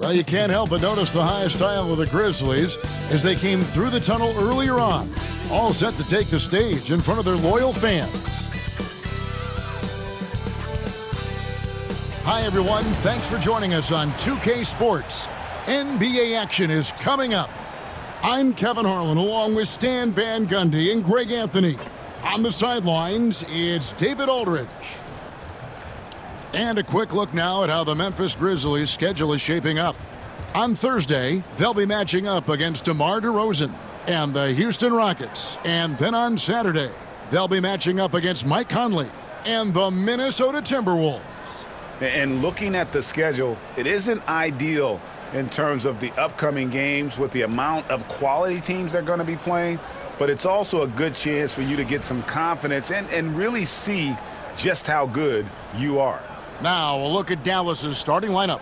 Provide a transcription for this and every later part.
Well, you can't help but notice the high style of the Grizzlies as they came through the tunnel earlier on, all set to take the stage in front of their loyal fans. Hi, everyone. Thanks for joining us on 2K Sports. NBA action is coming up. I'm Kevin Harlan along with Stan Van Gundy and Greg Anthony. On the sidelines, it's David Aldridge. And a quick look now at how the Memphis Grizzlies' schedule is shaping up. On Thursday, they'll be matching up against DeMar DeRozan and the Houston Rockets. And then on Saturday, they'll be matching up against Mike Conley and the Minnesota Timberwolves. And looking at the schedule, it isn't ideal in terms of the upcoming games with the amount of quality teams they're going to be playing, but it's also a good chance for you to get some confidence and really see just how good you are. Now, a look at Dallas's starting lineup.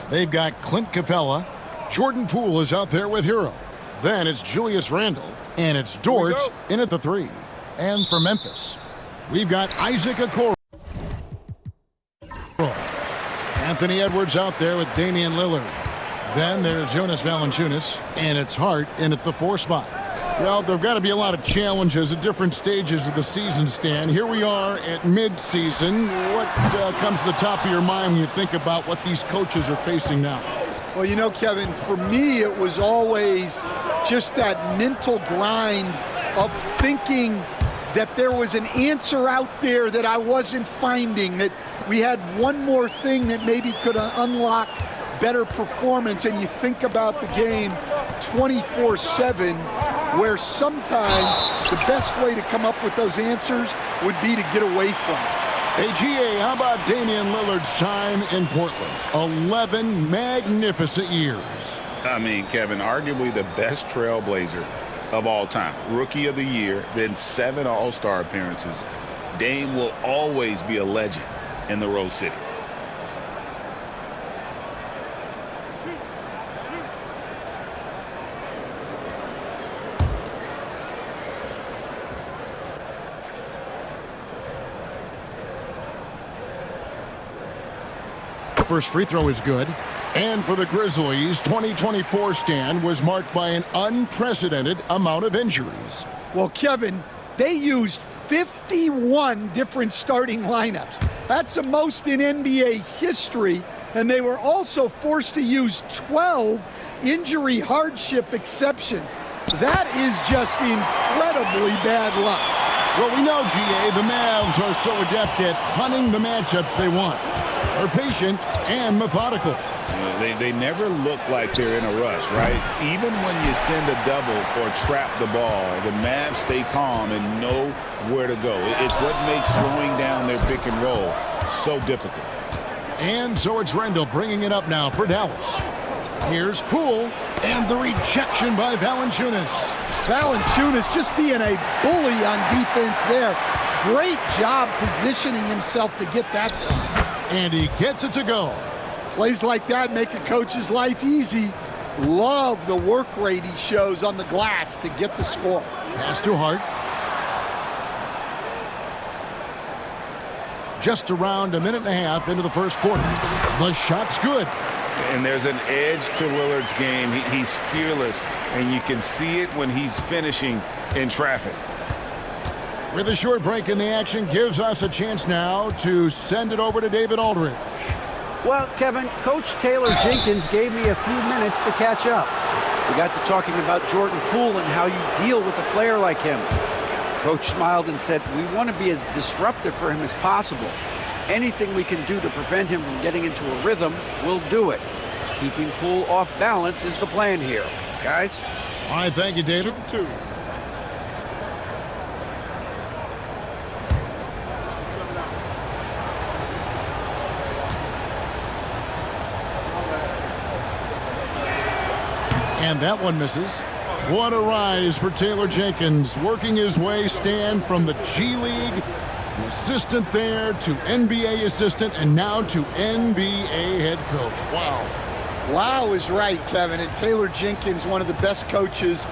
They've got Clint Capella. Jordan Poole is out there with Hero. Then it's Julius Randle, and it's Dort in at the 3. And for Memphis, we've got Isaac Okoro. Anthony Edwards out there with Damian Lillard. Then there's Jonas Valanciunas, and it's Hart in at the 4 spot. Well, there've got to be a lot of challenges at different stages of the season, Stan. Here we are at mid-season. What comes to the top of your mind when you think about what these coaches are facing now? Well, you know, Kevin, for me, it was always just that mental grind of thinking that there was an answer out there that I wasn't finding, that we had one more thing that maybe could unlock better performance. And you think about the game 24/7, where sometimes the best way to come up with those answers would be to get away from it. Hey, GA, how about Damian Lillard's time in Portland? 11 magnificent years. I mean, Kevin, arguably the best trailblazer of all time. Rookie of the year, then 7 All-Star appearances. Dame will always be a legend in the Rose City. First free throw is good. And for the Grizzlies, 2024 stand was marked by an unprecedented amount of injuries. Well, Kevin, they used 51 different starting lineups. That's the most in NBA history. And they were also forced to use 12 injury hardship exceptions. That is just incredibly bad luck. Well, we know, GA, the Mavs are so adept at hunting the matchups they want. They're patient and methodical. They never look like they're in a rush, right? Even when you send a double or trap the ball, the Mavs stay calm and know where to go. It's what makes slowing down their pick and roll so difficult. And so it's Randle bringing it up now for Dallas. Here's Poole, and the rejection by Valanciunas. Valanciunas just being a bully on defense there. Great job positioning himself to get that done. And he gets it to go. Plays like that make a coach's life easy. Love the work rate he shows on the glass to get the score. Pass to Hart. Just around a minute and a half into the first quarter. The shot's good. And there's an edge to Lillard's game. He's fearless, and you can see it when he's finishing in traffic. With a short break in the action, gives us a chance now to send it over to David Aldridge. Well, Kevin, Coach Taylor Jenkins gave me a few minutes to catch up. We got to talking about Jordan Poole and how you deal with a player like him. Coach smiled and said, we want to be as disruptive for him as possible. Anything we can do to prevent him from getting into a rhythm, we'll do it. Keeping Poole off balance is the plan here. Guys? All right, thank you, David. Shoot 2. And that one misses. What a rise for Taylor Jenkins, working his way, Stan, from the G League, an assistant there, to NBA assistant, and now to NBA head coach. Wow. Wow is right, Kevin. And Taylor Jenkins, one of the best coaches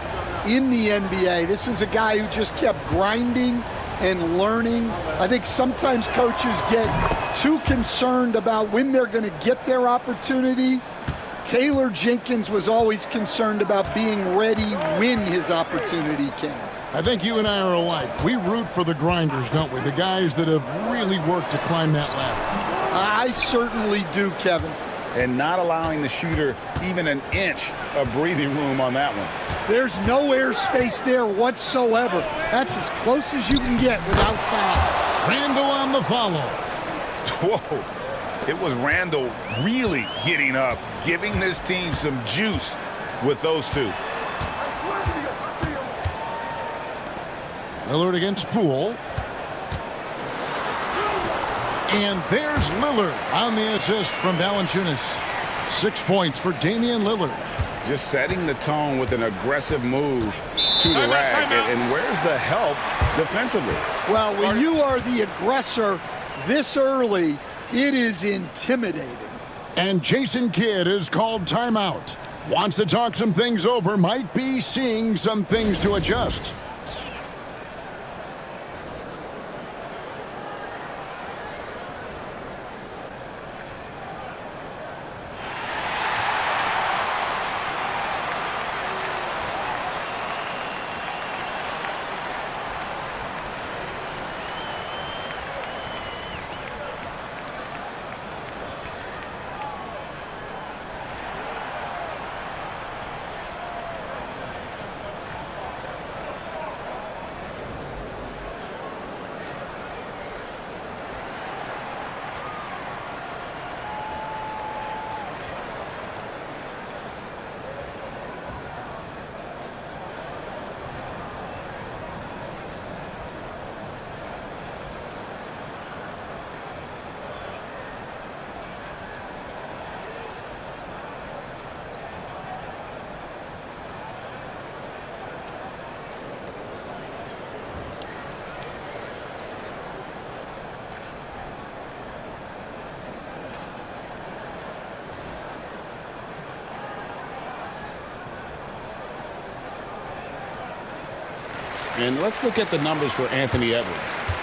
in the NBA. This is a guy who just kept grinding and learning. I think sometimes coaches get too concerned about when they're going to get their opportunity. Taylor Jenkins was always concerned about being ready when his opportunity came. I think you and I are alike. We root for the grinders, don't we? The guys that have really worked to climb that ladder. I certainly do, Kevin. And not allowing the shooter even an inch of breathing room on that one. There's no airspace there whatsoever. That's as close as you can get without foul. Randall on the follow. Whoa. It was Randall really getting up, giving this team some juice with those two. Lillard against Poole. And there's Lillard on the assist from Valanciunas. 6 points for Damian Lillard. Just setting the tone with an aggressive move to the rack. And where's the help defensively? Well, when you are the aggressor this early, it is intimidating. And Jason Kidd is called timeout. Wants to talk some things over, might be seeing some things to adjust. And let's look at the numbers for Anthony Edwards.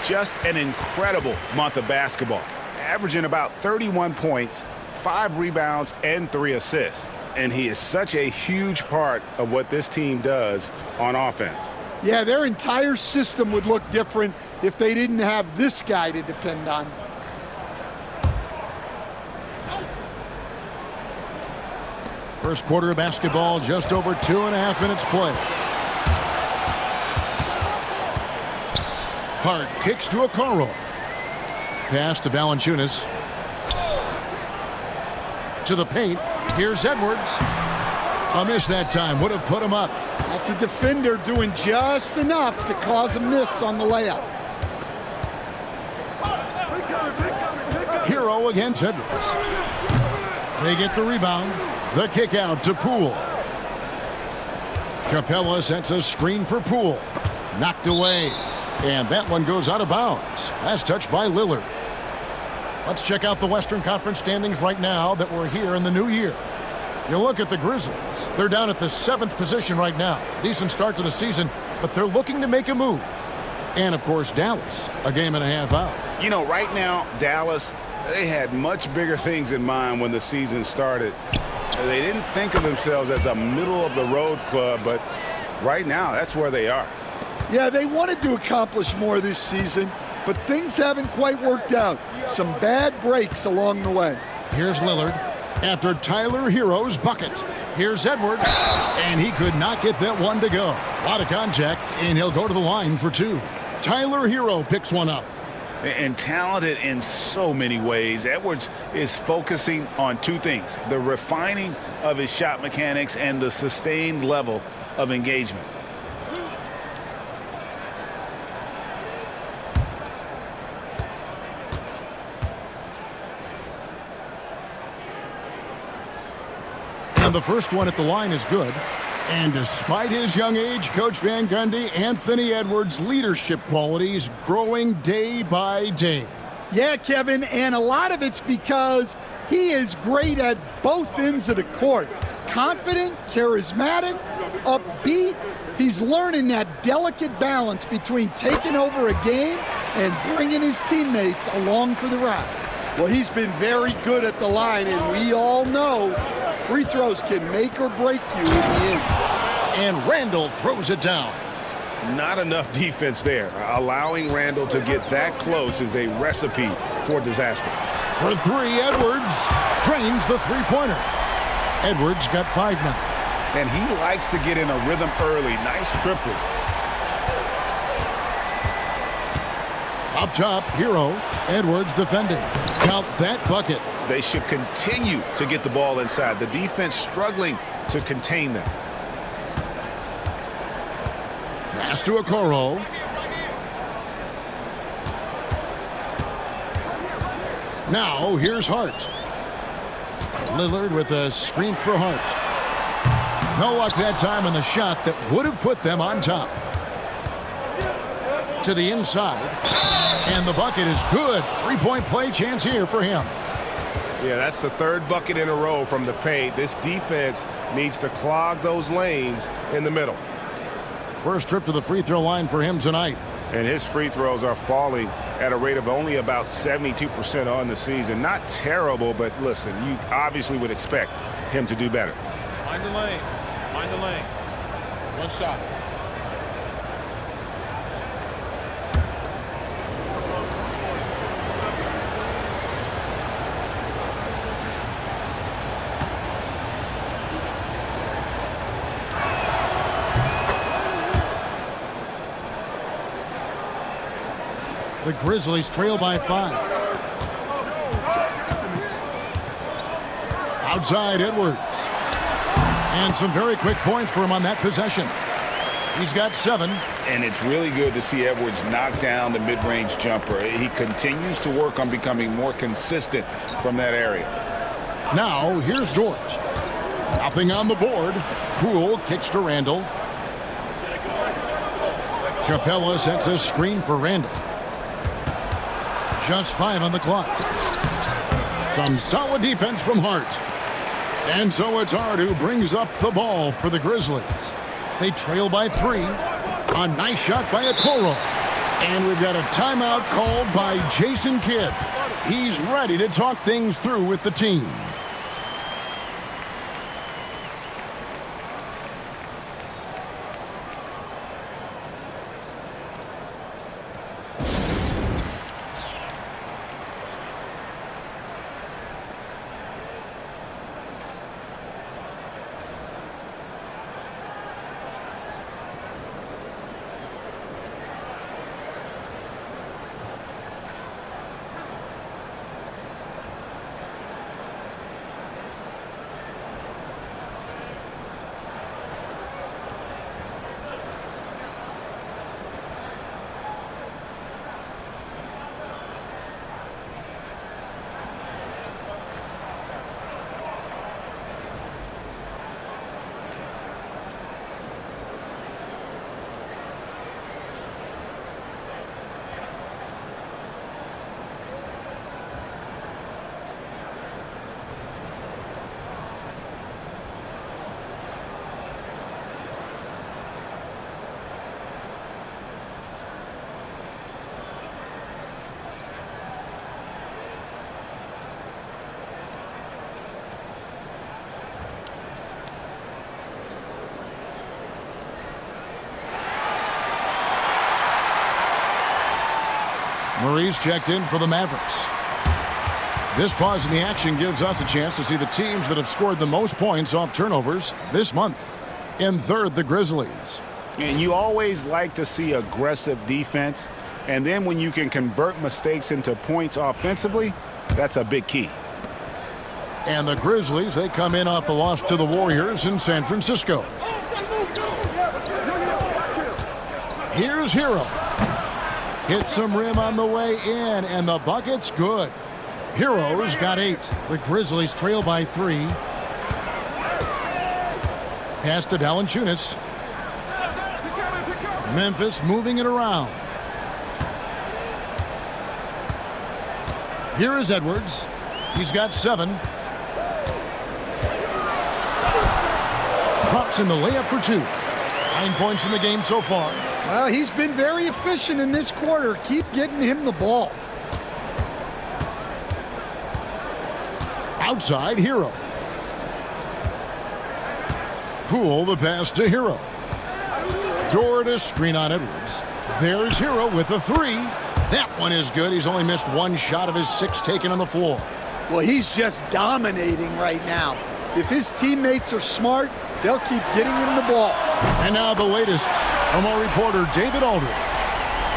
Just an incredible month of basketball, averaging about 31 points, 5 rebounds, and 3 assists. And he is such a huge part of what this team does on offense. Yeah, their entire system would look different if they didn't have this guy to depend on. First quarter of basketball, just over 2.5 minutes play. Hart kicks to Okoro. Pass to Valanciunas. To the paint. Here's Edwards. A miss that time. Would have put him up. That's a defender doing just enough to cause a miss on the layup. Hero against Edwards. They get the rebound. The kick out to Poole. Capella sets a screen for Poole. Knocked away. And that one goes out of bounds. Last touch by Lillard. Let's check out the Western Conference standings right now that we're here in the new year. You look at the Grizzlies. They're down at the 7th position right now. Decent start to the season, but they're looking to make a move. And, of course, Dallas, a game and a half out. You know, right now, Dallas, they had much bigger things in mind when the season started. They didn't think of themselves as a middle-of-the-road club, but right now, that's where they are. Yeah, they wanted to accomplish more this season, but things haven't quite worked out. Some bad breaks along the way. Here's Lillard after Tyler Hero's bucket. Here's Edwards, and he could not get that one to go. A lot of contact, and he'll go to the line for 2. Tyler Hero picks one up. And talented in so many ways. Edwards is focusing on 2 things: the refining of his shot mechanics and the sustained level of engagement. And the first one at the line is good. And despite his young age, Coach Van Gundy, Anthony Edwards' leadership qualities growing day by day. Yeah, Kevin, and a lot of it's because he is great at both ends of the court. Confident, charismatic, upbeat. He's learning that delicate balance between taking over a game and bringing his teammates along for the ride. Well, he's been very good at the line, and we all know free throws can make or break you in the end. And Randall throws it down. Not enough defense there. Allowing Randall to get that close is a recipe for disaster. For three, Edwards trains the three-pointer. Edwards got 5 now. And he likes to get in a rhythm early. Nice triple. Up top, Hero. Edwards defending. Count that bucket. They should continue to get the ball inside. The defense struggling to contain them. Pass to Okoro. Now, here's Hart. Lillard with a screen for Hart. No luck that time on the shot that would have put them on top. To the inside. And the bucket is good. Three-point play chance here for him. Yeah, that's the third bucket in a row from the paint. This defense needs to clog those lanes in the middle. First trip to the free throw line for him tonight. And his free throws are falling at a rate of only about 72% on the season. Not terrible, but listen, you obviously would expect him to do better. Mind the lanes. Mind the lanes. One shot. The Grizzlies trail by 5. Outside Edwards. And some very quick points for him on that possession. He's got 7. And it's really good to see Edwards knock down the mid-range jumper. He continues to work on becoming more consistent from that area. Now, here's George. Nothing on the board. Poole kicks to Randall. Capella sets a screen for Randall. Just 5 on the clock. Some solid defense from Hart. And so it's Hart who brings up the ball for the Grizzlies. They trail by 3. A nice shot by Okoro. And we've got a timeout called by Jason Kidd. He's ready to talk things through with the team. Murray's checked in for the Mavericks. This pause in the action gives us a chance to see the teams that have scored the most points off turnovers this month. In third, the Grizzlies. And you always like to see aggressive defense. And then when you can convert mistakes into points offensively, that's a big key. And the Grizzlies, they come in off the loss to the Warriors in San Francisco. Here's Hero. Hits some rim on the way in, and the bucket's good. Hero's got 8. The Grizzlies trail by 3. Pass to Valanciunas. Memphis moving it around. Here is Edwards. He's got 7. Drops in the layup for 2. 9 points in the game so far. Well, he's been very efficient in this quarter. Keep getting him the ball. Outside, Hero. Poole the pass to Hero. Dort to screen on Edwards. There's Hero with a three. That one is good. He's only missed one shot of his 6 taken on the floor. Well, he's just dominating right now. If his teammates are smart, they'll keep getting him the ball. And now the latest from our reporter, David Aldridge.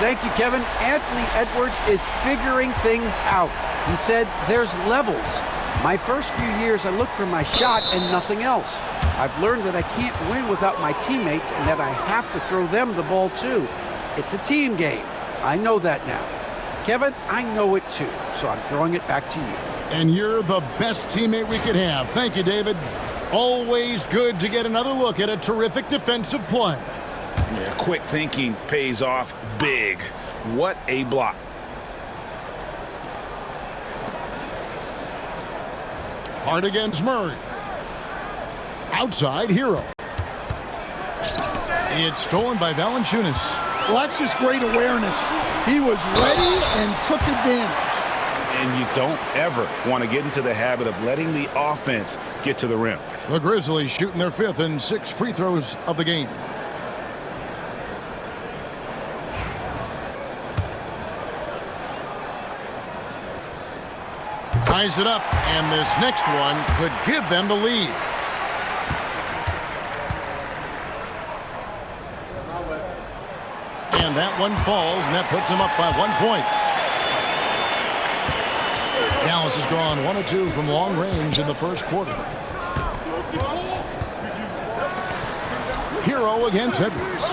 Thank you, Kevin. Anthony Edwards is figuring things out. He said there's levels. My first few years, I looked for my shot and nothing else. I've learned that I can't win without my teammates and that I have to throw them the ball too. It's a team game. I know that now. Kevin, I know it too, so I'm throwing it back to you. And you're the best teammate we could have. Thank you, David. Always good to get another look at a terrific defensive play. Yeah, quick thinking pays off big. What a block. Hard against Murray. Outside, Hero. It's stolen by Valanciunas. Well, that's just great awareness. He was ready and took advantage. And you don't ever want to get into the habit of letting the offense get to the rim. The Grizzlies shooting their 5th and 6th free throws of the game. Ties it up, and this next one could give them the lead. And that one falls, and that puts them up by 1 point. Dallas has gone 1 of 2 from long range in the first quarter. Hero against Edwards.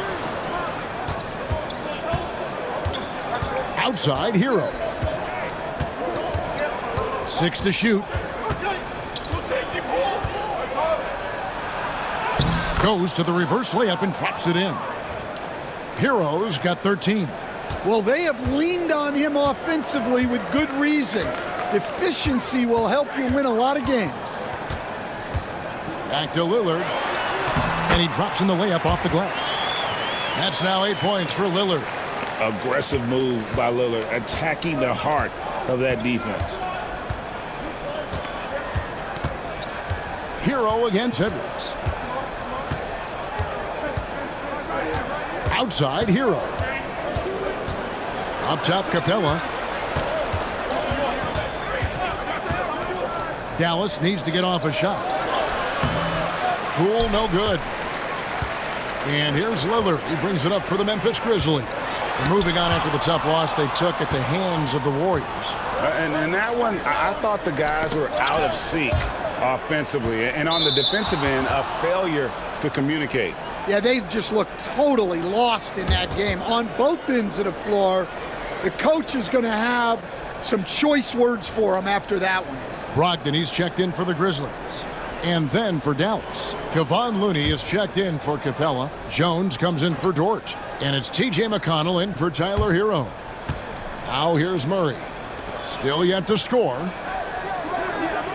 Outside, Hero. 6 to shoot. Goes to the reverse layup and drops it in. Hero's got 13. Well, they have leaned on him offensively with good reason. Efficiency will help you win a lot of games. Back to Lillard. And he drops in the layup off the glass. That's now 8 points for Lillard. Aggressive move by Lillard, attacking the heart of that defense. Hero against Edwards. Outside, Hero. Up top, Capella. Dallas needs to get off a shot. Poole, no good. And here's Lillard. He brings it up for the Memphis Grizzlies. They're moving on after the tough loss they took at the hands of the Warriors. And that one, I thought the guys were out of sync offensively. And on the defensive end, a failure to communicate. Yeah, they just looked totally lost in that game. On both ends of the floor, the coach is going to have some choice words for him after that one. Brogdon, he's checked in for the Grizzlies. And then for Dallas, Kevon Looney is checked in for Capella. Jones comes in for Dort. And it's T.J. McConnell in for Tyler Hero. Now here's Murray. Still yet to score.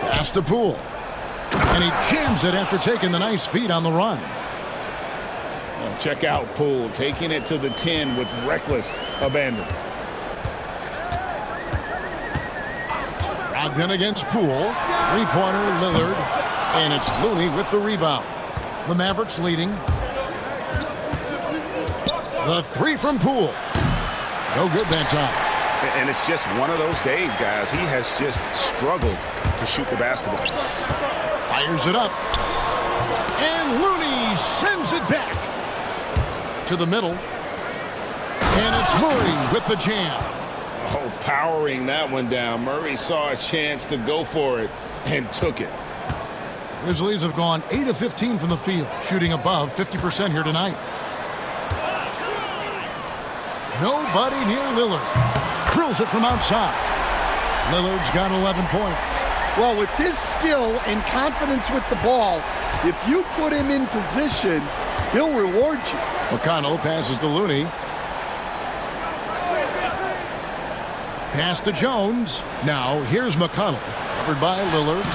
Pass to Poole. And he jams it after taking the nice feed on the run. Check out Poole taking it to the 10 with reckless abandon. Brogdon against Poole. Three-pointer, Lillard. And it's Looney with the rebound. The Mavericks leading. The three from Poole. No good that time. And it's just one of those days, guys. He has just struggled to shoot the basketball. Fires it up. And Looney sends it back to the middle. And it's Murray with the jam. Oh, powering that one down. Murray saw a chance to go for it and took it. Grizzlies have gone 8 of 15 from the field, shooting above 50% here tonight. Nobody near Lillard. Drills it from outside. Lillard's got 11 points. Well, with his skill and confidence with the ball, if you put him in position, he'll reward you. McConnell passes to Looney. Pass to Jones. Now here's McConnell, covered by Lillard.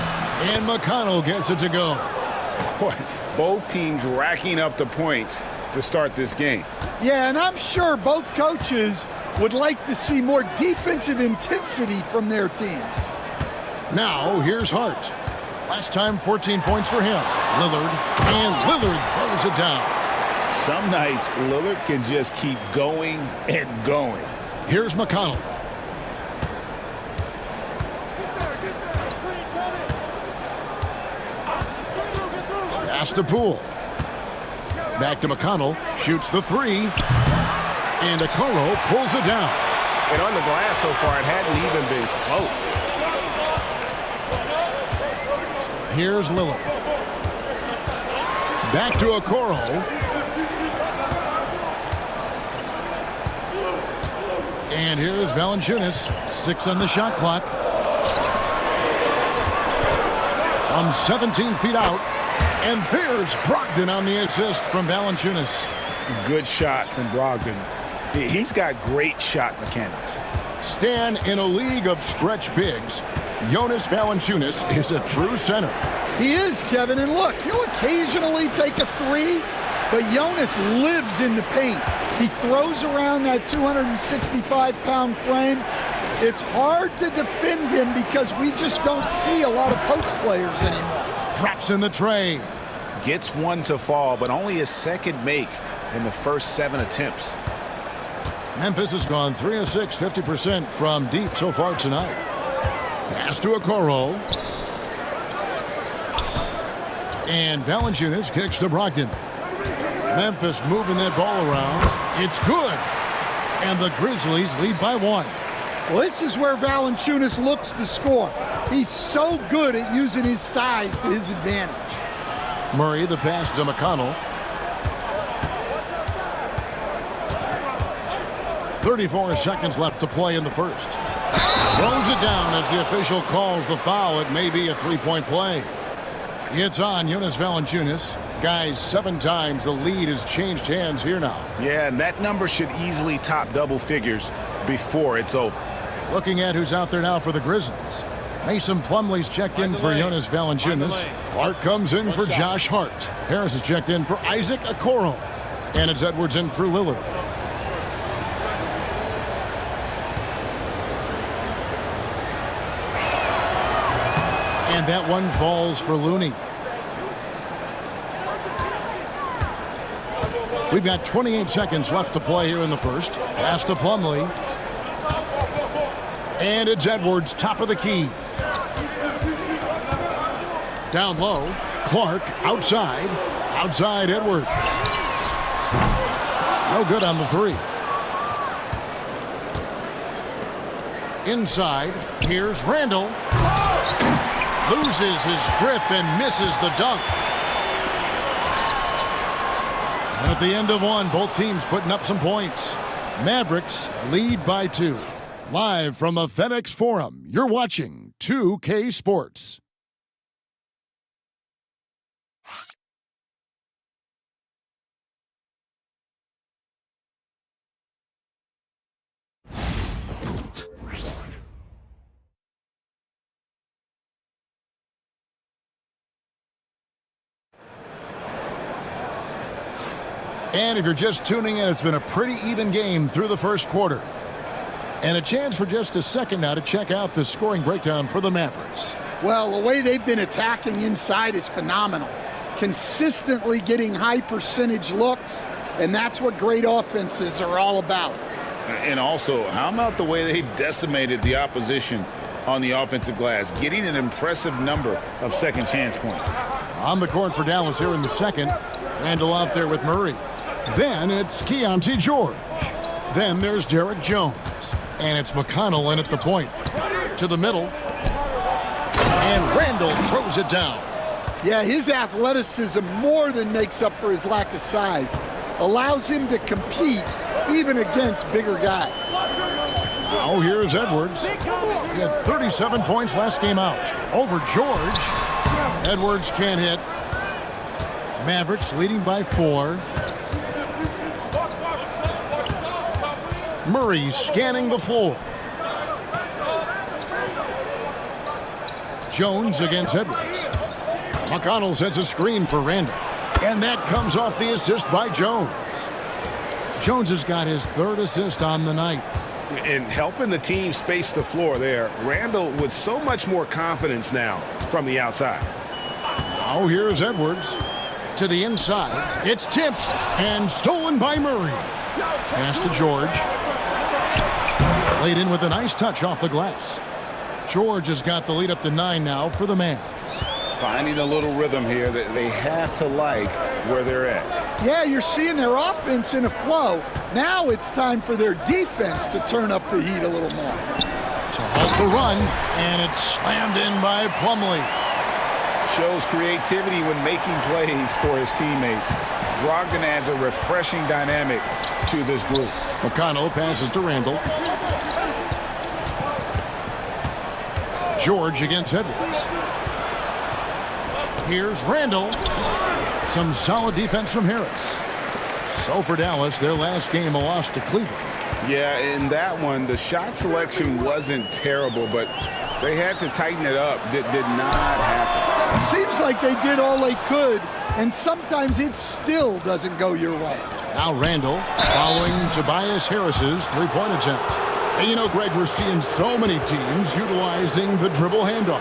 And McConnell gets it to go. Boy, both teams racking up the points to start this game. Yeah, and I'm sure both coaches would like to see more defensive intensity from their teams. Now, here's Hart. Last time, 14 points for him. Lillard, and Lillard throws it down. Some nights, Lillard can just keep going and going. Here's McConnell. Pass to Poole. Back to McConnell. Shoots the three. And Okoro pulls it down. And on the glass so far, it hadn't even been close. Here's Lillard. Back to Okoro. And here's Valanciunas. 6 on the shot clock. From 17 feet out. And there's Brogdon on the assist from Valanciunas. Good shot from Brogdon. He's got great shot mechanics. Stan, in a league of stretch bigs, Jonas Valanciunas is a true center. He is, Kevin. And look, he'll occasionally take a three, but Jonas lives in the paint. He throws around that 265-pound frame. It's hard to defend him because we just don't see a lot of post players anymore. Drops in the tray. Gets one to fall, but only his second make in the first 7 attempts. Memphis has gone 3 of 6, 50% from deep so far tonight. Pass to Okoro. And Valanciunas kicks to Brogdon. Memphis moving that ball around. It's good. And the Grizzlies lead by 1. Well, this is where Valanciunas looks to score. He's so good at using his size to his advantage. Murray, the pass to McConnell. 34 seconds left to play in the first. Throws it down as the official calls the foul. It may be a three-point play. It's on Jonas Valanciunas. Guys, 7 times the lead has changed hands here now. Yeah, and that number should easily top double figures before it's over. Looking at who's out there now for the Grizzlies. Mason Plumlee's checked in for Jonas Valanciunas. Clark comes in for Josh Hart. Harris is checked in for Isaac Okoro. And it's Edwards in for Lillard. And that one falls for Looney. We've got 28 seconds left to play here in the first. Pass to Plumlee. And it's Edwards, top of the key. Down low, Clark outside. Outside Edwards. No good on the three. Inside, here's Randall. Loses his grip and misses the dunk. And at the end of one, both teams putting up some points. Mavericks lead by 2. Live from the FedEx Forum, you're watching 2K Sports. And if you're just tuning in, it's been a pretty even game through the first quarter. And a chance for just a second now to check out the scoring breakdown for the Mavericks. Well, the way they've been attacking inside is phenomenal. Consistently getting high percentage looks, and that's what great offenses are all about. And also, how about the way they decimated the opposition on the offensive glass, getting an impressive number of second chance points. On the court for Dallas here in the second. Randall out there with Murray. Then it's Keontae George. Then there's Derek Jones. And it's McConnell in at the point. To the middle. And Randall throws it down. Yeah, his athleticism more than makes up for his lack of size. Allows him to compete even against bigger guys. Now here's Edwards. He had 37 points last game out. Over George. Edwards can't hit. Mavericks leading by 4. Murray scanning the floor. Jones against Edwards. McConnell sets a screen for Randall. And that comes off the assist by Jones. Jones has got his 3rd assist on the night. And helping the team space the floor there. Randall with so much more confidence now from the outside. Now here's Edwards. To the inside. It's tipped and stolen by Murray. Pass to George. Laid in with a nice touch off the glass. George has got the lead up to 9 now for the Mavs. Finding a little rhythm here that they have to like where they're at. Yeah, you're seeing their offense in a flow. Now it's time for their defense to turn up the heat a little more. To halt the run, and it's slammed in by Plumlee. Shows creativity when making plays for his teammates. Brogdon adds a refreshing dynamic to this group. McConnell passes to Randall. George against Edwards. Here's Randall. Some solid defense from Harris. So for Dallas, their last game a loss to Cleveland. Yeah, in that one, the shot selection wasn't terrible, but they had to tighten it up. Did not happen. Seems like they did all they could, and sometimes it still doesn't go your way. Now Randall following Tobias Harris's three-point attempt. And you know, Greg, we're seeing so many teams utilizing the dribble handoff.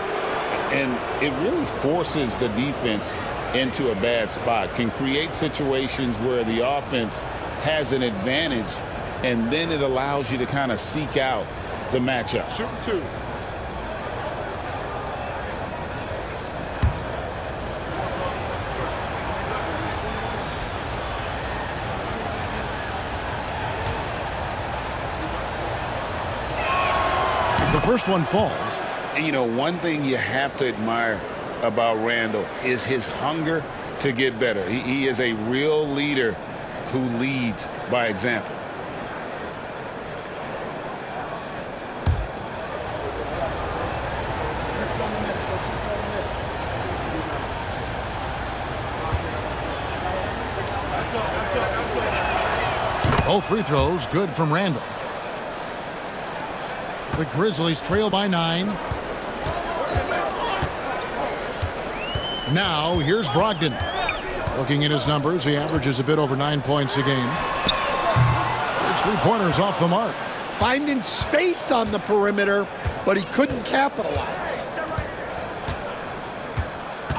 And it really forces the defense into a bad spot, can create situations where the offense has an advantage, and then it allows you to kind of seek out the matchup. Shoot two. The first one falls. And you know, one thing you have to admire about Randall is his hunger to get better. He is a real leader who leads by example. Both free throws good from Randall. The Grizzlies trail by 9. Now here's Brogdon. Looking at his numbers, he averages a bit over 9 points a game. His three-pointers off the mark. Finding space on the perimeter, but he couldn't capitalize.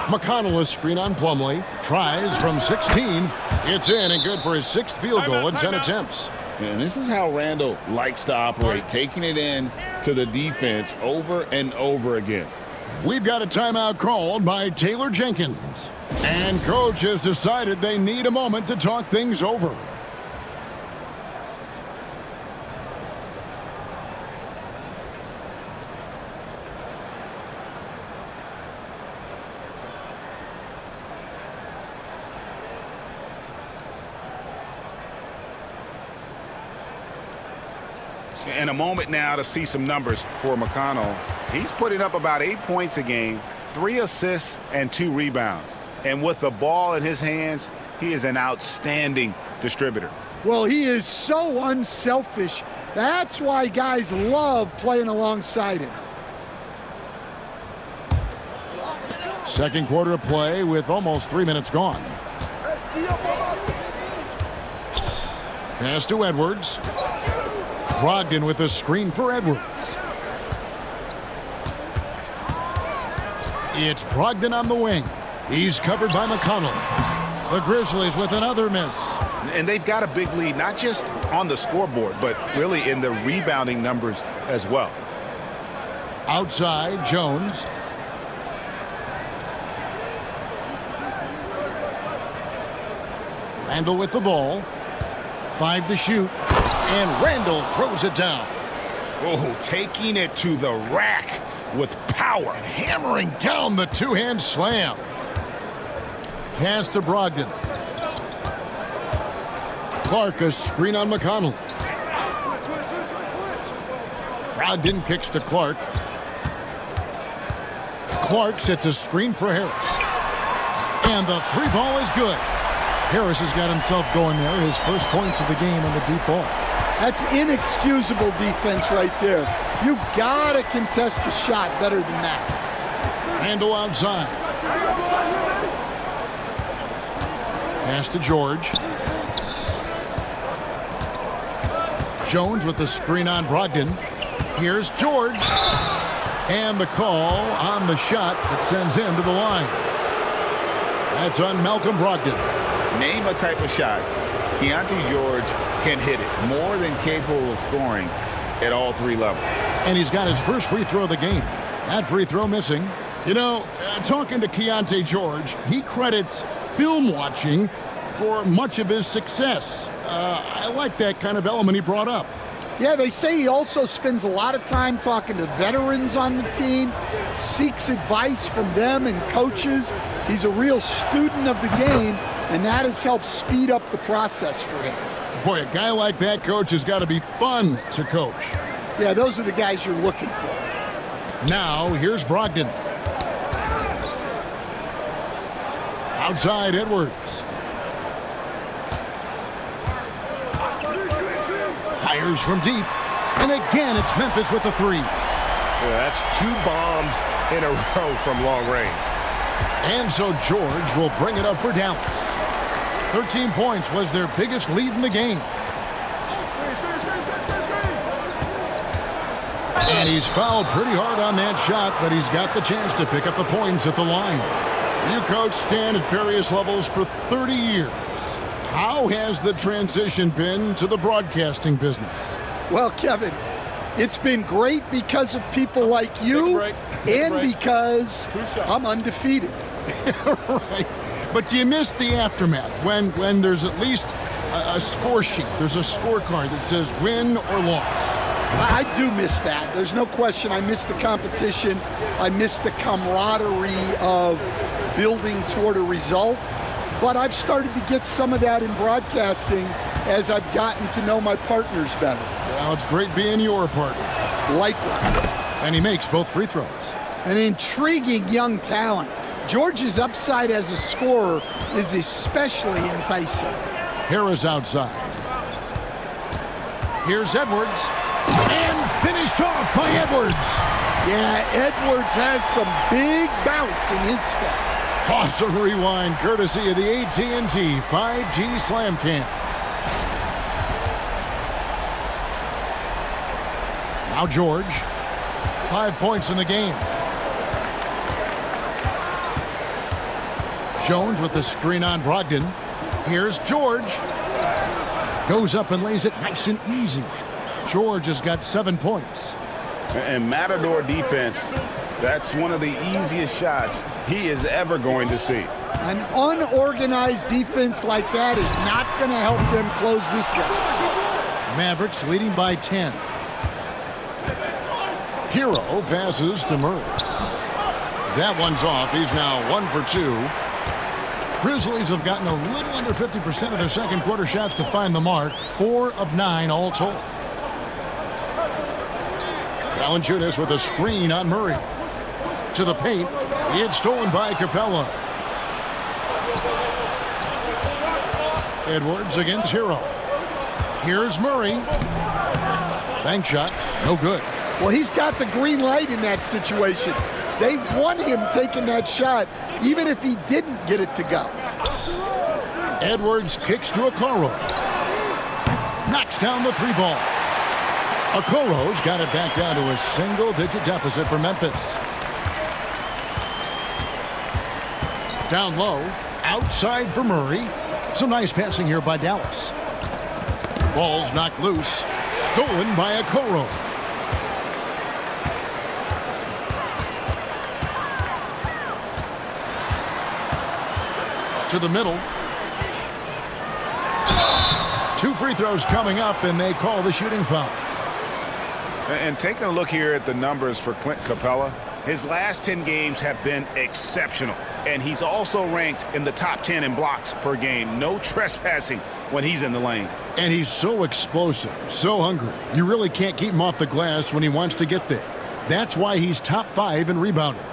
McConnell is screen on Plumlee. Tries from 16. It's in and good for his 6th field goal in 10 attempts. And this is how Randall likes to operate, taking it in to the defense over and over again. We've got a timeout called by Taylor Jenkins. And coach has decided they need a moment to talk things over. And a moment now to see some numbers for McConnell. He's putting up about 8 points a game, 3 assists, and 2 rebounds. And with the ball in his hands, he is an outstanding distributor. Well, he is so unselfish. That's why guys love playing alongside him. Second quarter of play with almost 3 minutes gone. Pass to Edwards. Brogdon with a screen for Edwards. It's Brogdon on the wing. He's covered by McConnell. The Grizzlies with another miss. And they've got a big lead, not just on the scoreboard, but really in the rebounding numbers as well. Outside, Jones. Randall with the ball. 5 to shoot. And Randall throws it down. Oh, taking it to the rack with power. And hammering down the two-hand slam. Pass to Brogdon. Clark a screen on McConnell. Brogdon kicks to Clark. Clark sets a screen for Harris. And the 3-ball is good. Harris has got himself going there. His first points of the game on the deep ball. That's inexcusable defense right there. You gotta contest the shot better than that. Randall outside. Pass to George. Jones with the screen on Brogdon. Here's George. And the call on the shot that sends him to the line. That's on Malcolm Brogdon. Name a type of shot Keontae George can hit it. More than capable of scoring at all three levels. And he's got his first free throw of the game. That free throw missing. You know, talking to Keontae George, he credits film watching for much of his success. I like that kind of element he brought up. Yeah, they say he also spends a lot of time talking to veterans on the team, seeks advice from them and coaches. He's a real student of the game, and that has helped speed up the process for him. Boy, a guy like that, coach, has got to be fun to coach. Yeah, those are the guys you're looking for. Now, here's Brogdon. Outside Edwards. Fires from deep. And again, it's Memphis with the three. Yeah, that's 2 bombs in a row from long range. And so George will bring it up for Dallas. 13 points was their biggest lead in the game. And he's fouled pretty hard on that shot, but he's got the chance to pick up the points at the line. You coach Stan at various levels for 30 years. How has the transition been to the broadcasting business? Well, Kevin, it's been great because of people like you and because I'm undefeated. Right. But do you miss the aftermath when there's at least a score sheet? There's a scorecard that says win or loss. I do miss that. There's no question. I miss the competition. I miss the camaraderie of building toward a result. But I've started to get some of that in broadcasting as I've gotten to know my partners better. Well, it's great being your partner. Likewise. And he makes both free throws. An intriguing young talent. George's upside as a scorer is especially enticing. Harris outside. Here's Edwards. And finished off by Edwards. Yeah, Edwards has some big bounce in his step. Awesome rewind courtesy of the AT&T 5G Slam Cam. Now George. 5 points in the game. Jones with the screen on Brogdon. Here's George. Goes up and lays it nice and easy. George has got 7 points. And Matador defense, that's one of the easiest shots he is ever going to see. An unorganized defense like that is not going to help them close this deficit. Mavericks leading by 10. Hero passes to Murray. That one's off. He's now 1 for 2. Grizzlies have gotten a little under 50% of their second quarter shots to find the mark. 4 of 9 all told. Valanciunas with a screen on Murray. To the paint. It's stolen by Capella. Edwards against Hero. Here's Murray. Bank shot. No good. Well, he's got the green light in that situation. They want him taking that shot, even if he didn't get it to go. Edwards kicks to Okoro. Knocks down the 3 ball. Okoro's got it back down to a single-digit deficit for Memphis. Down low, outside for Murray. Some nice passing here by Dallas. Ball's knocked loose, stolen by Okoro. To the middle. 2 free throws coming up, and they call the shooting foul. And taking a look here at the numbers for Clint Capella, his last 10 games have been exceptional. And he's also ranked in the top 10 in blocks per game. No trespassing when he's in the lane. And he's so explosive, so hungry. You really can't keep him off the glass when he wants to get there. That's why he's top 5 in rebounding.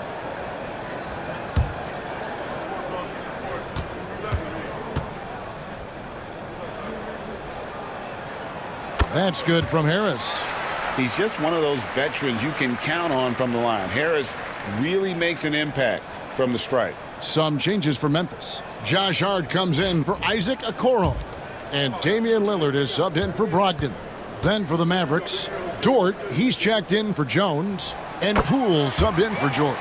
That's good from Harris. He's just one of those veterans you can count on from the line. Harris really makes an impact from the stripe. Some changes for Memphis. Josh Hart comes in for Isaac Okoro. And Damian Lillard is subbed in for Brogdon. Then for the Mavericks, Dort, he's checked in for Jones, and Poole subbed in for George.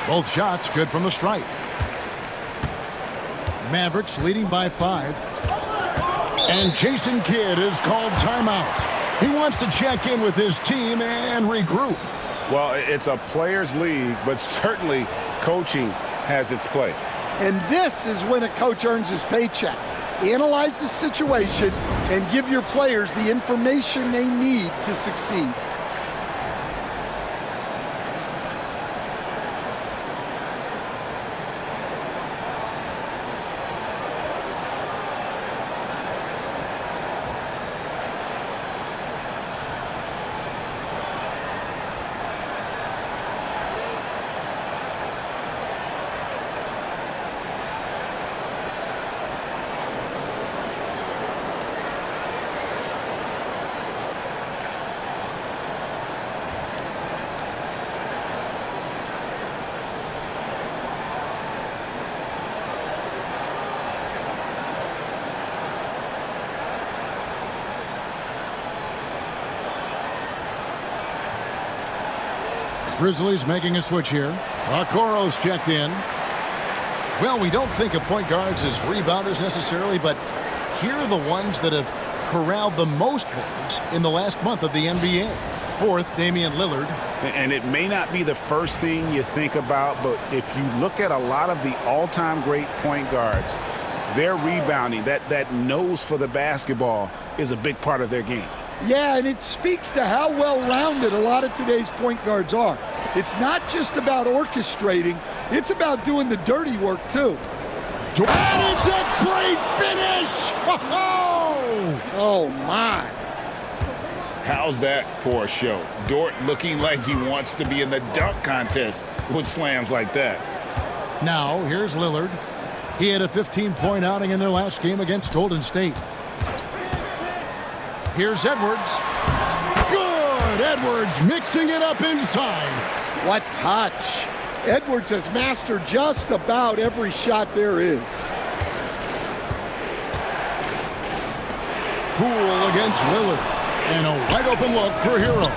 Both shots good from the stripe. Mavericks leading by 5. And Jason Kidd is called timeout. He wants to check in with his team and regroup. Well, it's a players' league, but certainly coaching has its place. And this is when a coach earns his paycheck. Analyze the situation and give your players the information they need to succeed. Grizzlies making a switch here. Okoro's checked in. Well, we don't think of point guards as rebounders necessarily, but here are the ones that have corralled the most boards in the last month of the NBA. Fourth, Damian Lillard. And it may not be the first thing you think about, but if you look at a lot of the all-time great point guards, their rebounding, that nose for the basketball is a big part of their game. Yeah, and it speaks to how well-rounded a lot of today's point guards are. It's not just about orchestrating, it's about doing the dirty work, too. And it's a great finish! Oh, my. How's that for a show? Dort looking like he wants to be in the dunk contest with slams like that. Now, here's Lillard. He had a 15-point outing in their last game against Golden State. Here's Edwards. Good! Edwards mixing it up inside. What touch. Edwards has mastered just about every shot there is. Poole against Lillard. And a wide open look for Hero.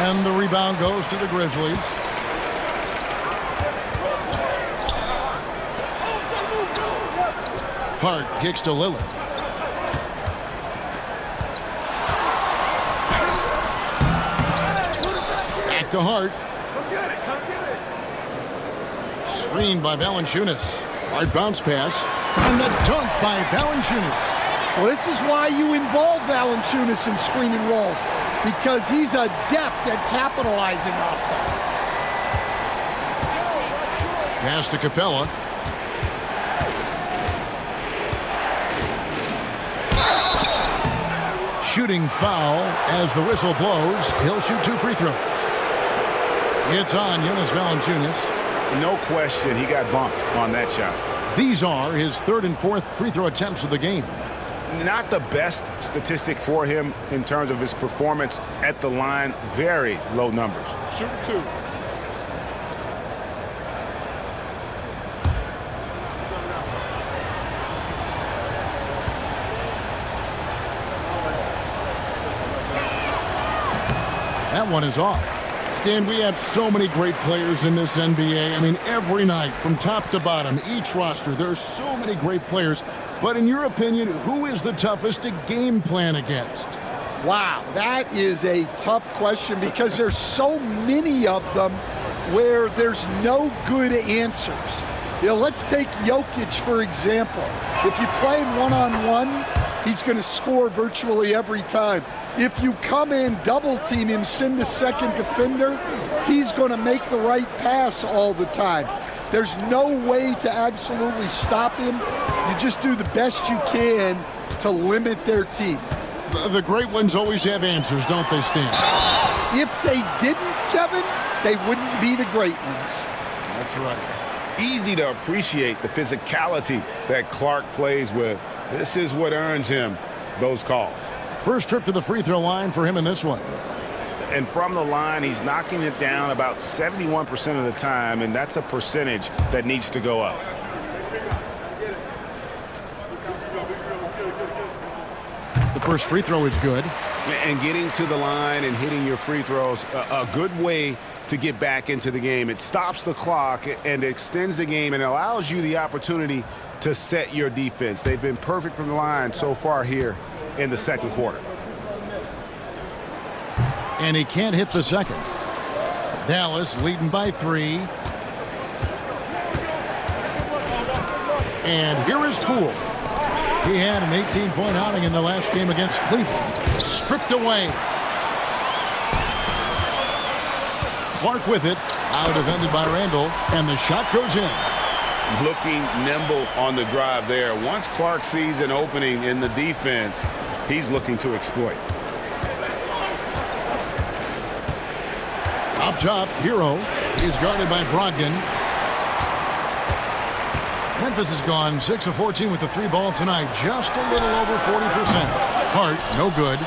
And the rebound goes to the Grizzlies. Hart kicks to Lillard. Back to Hart. Screened by Valanciunas. Hard bounce pass. And the dunk by Valanciunas. Well, this is why you involve Valanciunas in screen and roll, because he's adept at capitalizing off them. Pass to Capella. Shooting foul as the whistle blows. He'll shoot 2 free throws. It's on Jonas Valanciunas. No question he got bumped on that shot. These are his 3rd and 4th free throw attempts of the game. Not the best statistic for him in terms of his performance at the line. Very low numbers. Shoot 2. That one is off. Stan, we have so many great players in this NBA. I mean, every night, from top to bottom, each roster, there are so many great players. But in your opinion, who is the toughest to game plan against? Wow, that is a tough question because there's so many of them where there's no good answers. You know, let's take Jokic, for example. If you play him one-on-one, he's going to score virtually every time. If you come in, double-team him, send the second defender, he's going to make the right pass all the time. There's no way to absolutely stop him. You just do the best you can to limit their team. The great ones always have answers, don't they, Stan? If they didn't, Kevin, they wouldn't be the great ones. That's right. Easy to appreciate the physicality that Clark plays with. This is what earns him those calls. First trip to the free throw line for him in this one. And from the line, he's knocking it down about 71% of the time, and that's a percentage that needs to go up. The first free throw is good. And getting to the line and hitting your free throws, a good way to get back into the game. It stops the clock and extends the game and allows you the opportunity to set your defense. They've been perfect from the line so far here in the second quarter. And he can't hit the second. Dallas leading by 3. And here is Poole. He had an 18-point outing in the last game against Cleveland. Stripped away. Clark with it. Out defended by Randall. And the shot goes in. Looking nimble on the drive there. Once Clark sees an opening in the defense, he's looking to exploit. Up top, Hero. He's guarded by Brogdon. Memphis has gone 6 of 14 with the 3 ball tonight. Just a little over 40%. Hart, no good.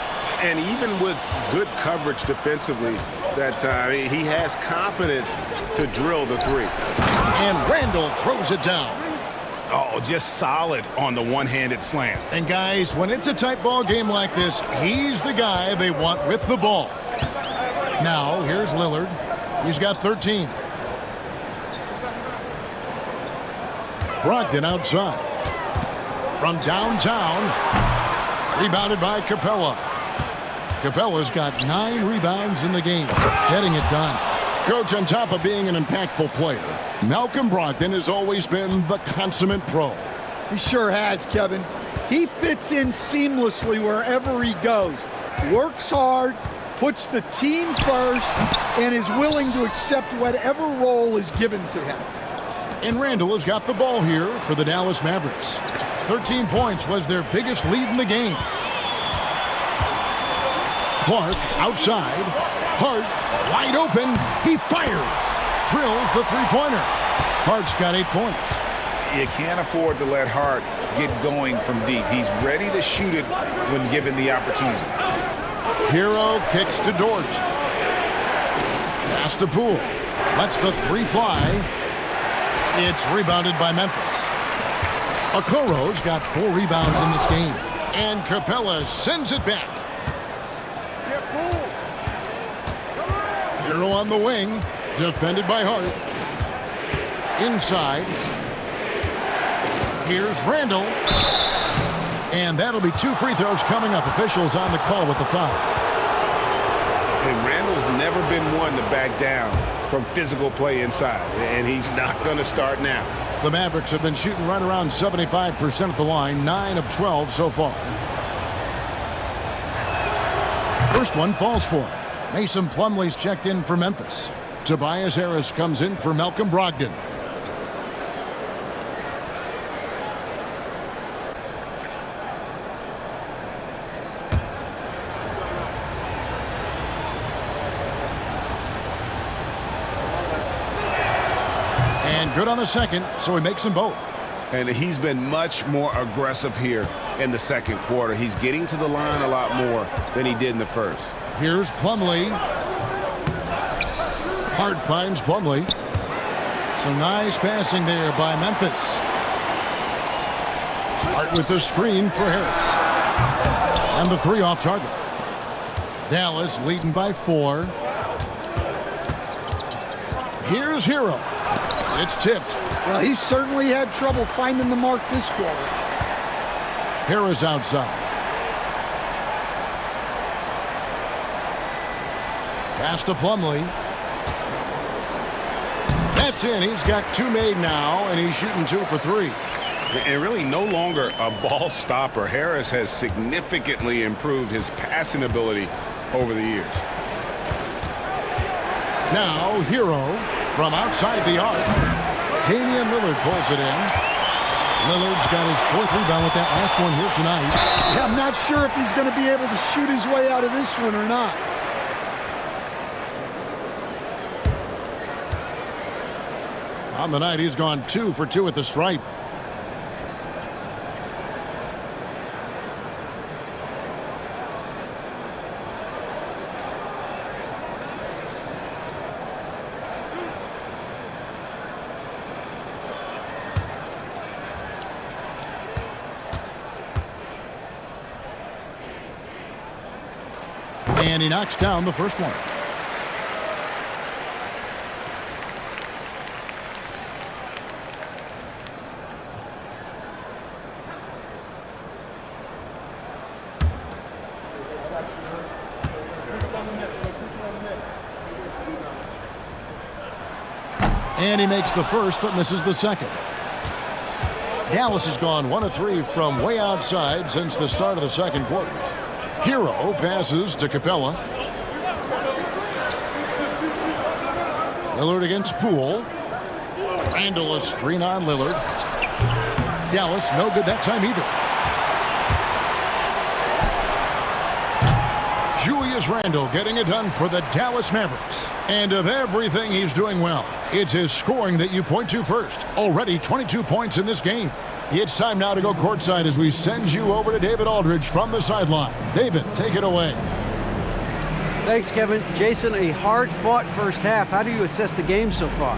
And even with good coverage defensively, that he has confidence to drill the 3. And Randall throws it down. Oh, just solid on the one-handed slam. And guys, when it's a tight ball game like this, he's the guy they want with the ball. Now, here's Lillard. He's got 13. Brogdon outside. From downtown. Rebounded by Capella. Capella's got 9 rebounds in the game. Getting it done. Coach, on top of being an impactful player, Malcolm Brogdon has always been the consummate pro. He sure has, Kevin. He fits in seamlessly wherever he goes. Works hard, puts the team first, and is willing to accept whatever role is given to him. And Randall has got the ball here for the Dallas Mavericks. 13 points was their biggest lead in the game. Clark outside. Hart wide open. He fires. Drills the three-pointer. Hart's got 8 points. You can't afford to let Hart get going from deep. He's ready to shoot it when given the opportunity. Hero kicks to Dort. Pass to Poole. Lets the 3 fly. It's rebounded by Memphis. Okoro's got 4 rebounds in this game. And Capella sends it back. Hero on the wing. Defended by Hart. Inside. Here's Randall. And that'll be 2 free throws coming up. Officials on the call with the foul. And Randall's never been one to back down from physical play inside. And he's not going to start now. The Mavericks have been shooting right around 75% at the line. 9 of 12 so far. First one falls for him. Mason Plumlee's checked in for Memphis. Tobias Harris comes in for Malcolm Brogdon. And good on the second, so he makes them both. And he's been much more aggressive here in the second quarter. He's getting to the line a lot more than he did in the first. Here's Plumlee. Hart finds Plumlee. Some nice passing there by Memphis. Hart with the screen for Harris. And the 3 off target. Dallas leading by 4. Here's Hero. It's tipped. Well, he certainly had trouble finding the mark this quarter. Harris outside. Pass to Plumlee. That's in. He's got 2 made now, and he's shooting 2 for 3. And really no longer a ball stopper. Harris has significantly improved his passing ability over the years. Now, Hero from outside the arc. Damian Lillard pulls it in. Lillard's got his 4th rebound with that last one here tonight. Yeah, I'm not sure if he's going to be able to shoot his way out of this one or not. On the night, he's gone 2 for 2 at the stripe. And he knocks down the first one. And he makes the first but misses the second. Dallas has gone 1 of 3 from way outside since the start of the second quarter. Hero passes to Capella. Lillard against Poole. Randle a screen on Lillard. Dallas no good that time either. Julius Randle getting it done for the Dallas Mavericks. And of everything he's doing well, it's his scoring that you point to first. Already 22 points in this game. It's time now to go courtside as we send you over to David Aldridge from the sideline. David, take it away. Thanks, Kevin. Jason, a hard-fought first half. How do you assess the game so far?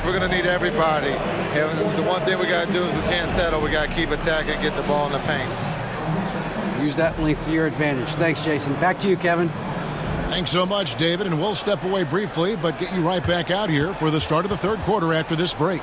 We're going to need everybody. And the one thing we got to do is we can't settle. We got to keep attacking, get the ball in the paint. Use that length to your advantage. Thanks, Jason. Back to you, Kevin. Thanks so much, David, and we'll step away briefly, but get you right back out here for the start of the third quarter after this break.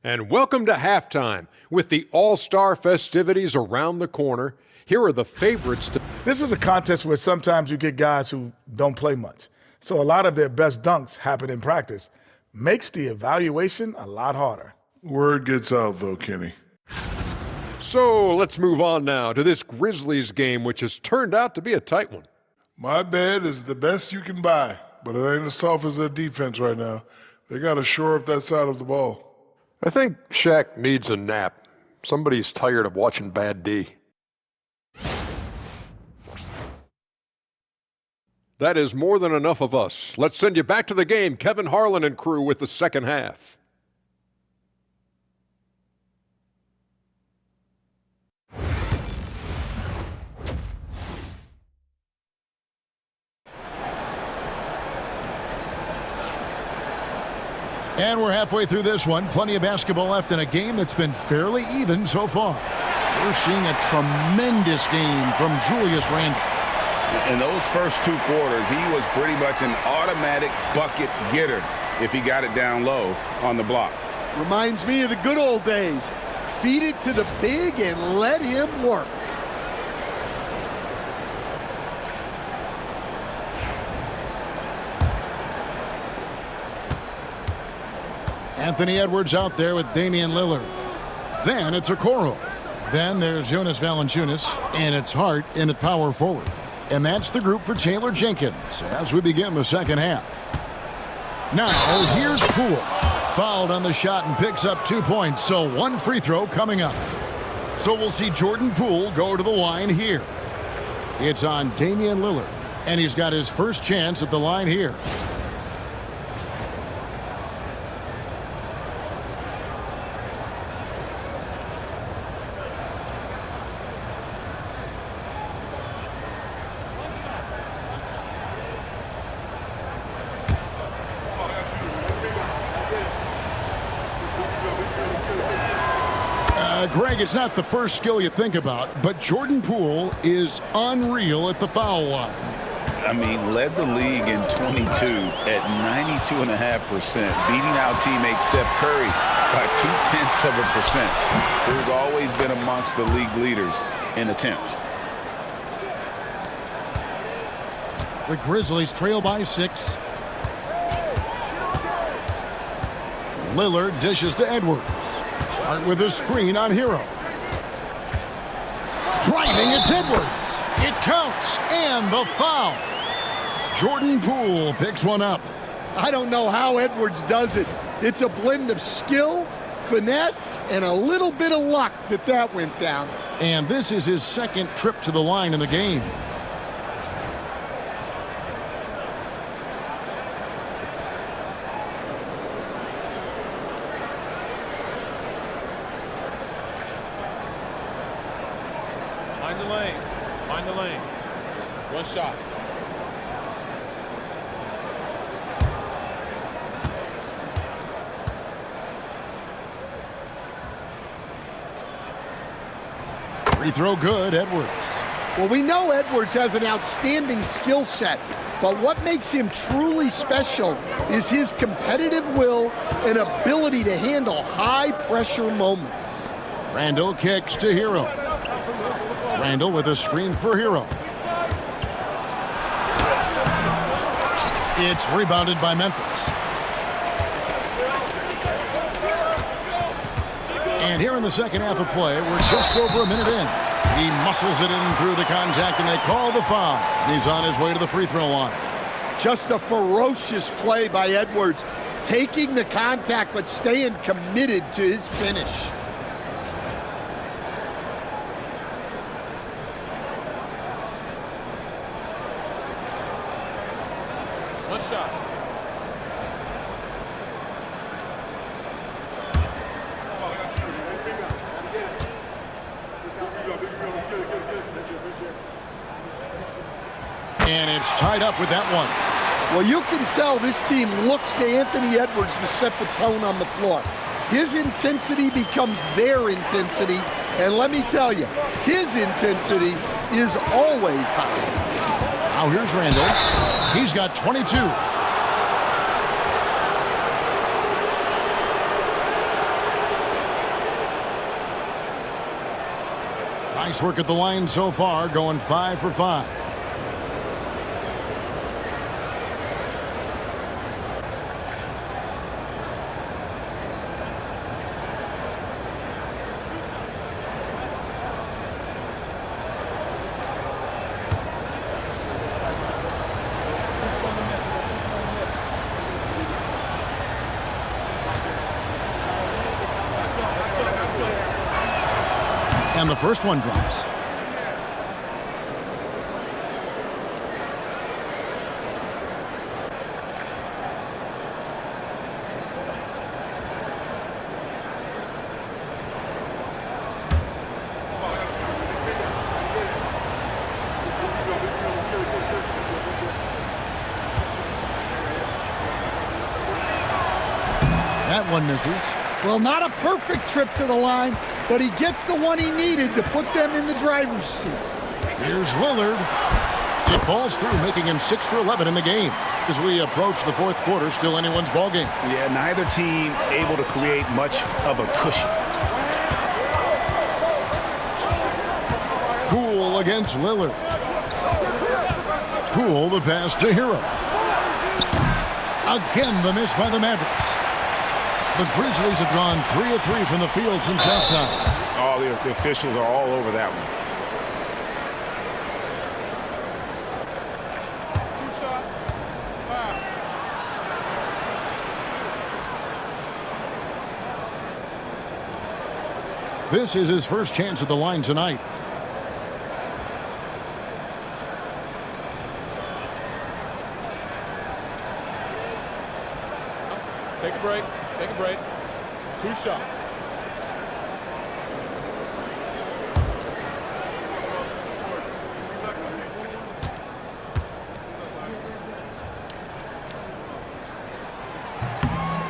And welcome to halftime. With the All-Star festivities around the corner, here are the favorites to... This is a contest where sometimes you get guys who don't play much. So a lot of their best dunks happen in practice. Makes the evaluation a lot harder. Word gets out, though, Kenny. So let's move on now to this Grizzlies game, which has turned out to be a tight one. My bed is the best you can buy, but it ain't as soft as their defense right now. They got to shore up that side of the ball. I think Shaq needs a nap. Somebody's tired of watching bad D. That is more than enough of us. Let's send you back to the game. Kevin Harlan and crew with the second half. And we're halfway through this one. Plenty of basketball left in a game that's been fairly even so far. We're seeing a tremendous game from Julius Randle. In those first two quarters, he was pretty much an automatic bucket getter if he got it down low on the block. Reminds me of the good old days. Feed it to the big and let him work. Anthony Edwards out there with Damian Lillard. Then it's Okoro. Then there's Jonas Valanciunas, and it's Hart in at power forward. And that's the group for Taylor Jenkins as we begin the second half. Now, here's Poole. Fouled on the shot and picks up 2 points, so one free throw coming up. So we'll see Jordan Poole go to the line here. It's on Damian Lillard, and he's got his first chance at the line here. Greg, it's not the first skill you think about, but Jordan Poole is unreal at the foul line. I mean, led the league in 22 at 92.5%, beating out teammate Steph Curry by 0.2%. Who's always been amongst the league leaders in attempts. The Grizzlies trail by 6. Lillard dishes to Edwards. Hart with a screen on Hero. Driving, it's Edwards. It counts, and the foul. Jordan Poole picks one up. I don't know how Edwards does it. It's a blend of skill, finesse, and a little bit of luck that went down. And this is his second trip to the line in the game. Find the lanes. One shot. Free throw good, Edwards. Well, we know Edwards has an outstanding skill set, but what makes him truly special is his competitive will and ability to handle high-pressure moments. Randall kicks to Hero. Randall with a screen for Hero. It's rebounded by Memphis. And here in the second half of play, we're just over a minute in. He muscles it in through the contact, and they call the foul. He's on his way to the free throw line. Just a ferocious play by Edwards, taking the contact but staying committed to his finish. One shot. And it's tied up with that one. Well, you can tell this team looks to Anthony Edwards to set the tone on the floor. His intensity becomes their intensity, and let me tell you, his intensity is always high. Now here's Randall. He's got 22. Nice work at the line so far, going 5 for 5. And the first one drops. That one misses. Well, not a perfect trip to the line, but he gets the one he needed to put them in the driver's seat. Here's Lillard. It falls through, making him 6 for 11 in the game. As we approach the fourth quarter, still anyone's ballgame. Yeah, neither team able to create much of a cushion. Poole against Lillard. Poole the pass to Hero. Again, the miss by the Mavericks. The Grizzlies have gone 3 of 3 from the field since halftime. Oh, the officials are all over that one. This is his first chance at the line tonight. Take a break. Take a break. 2 shots.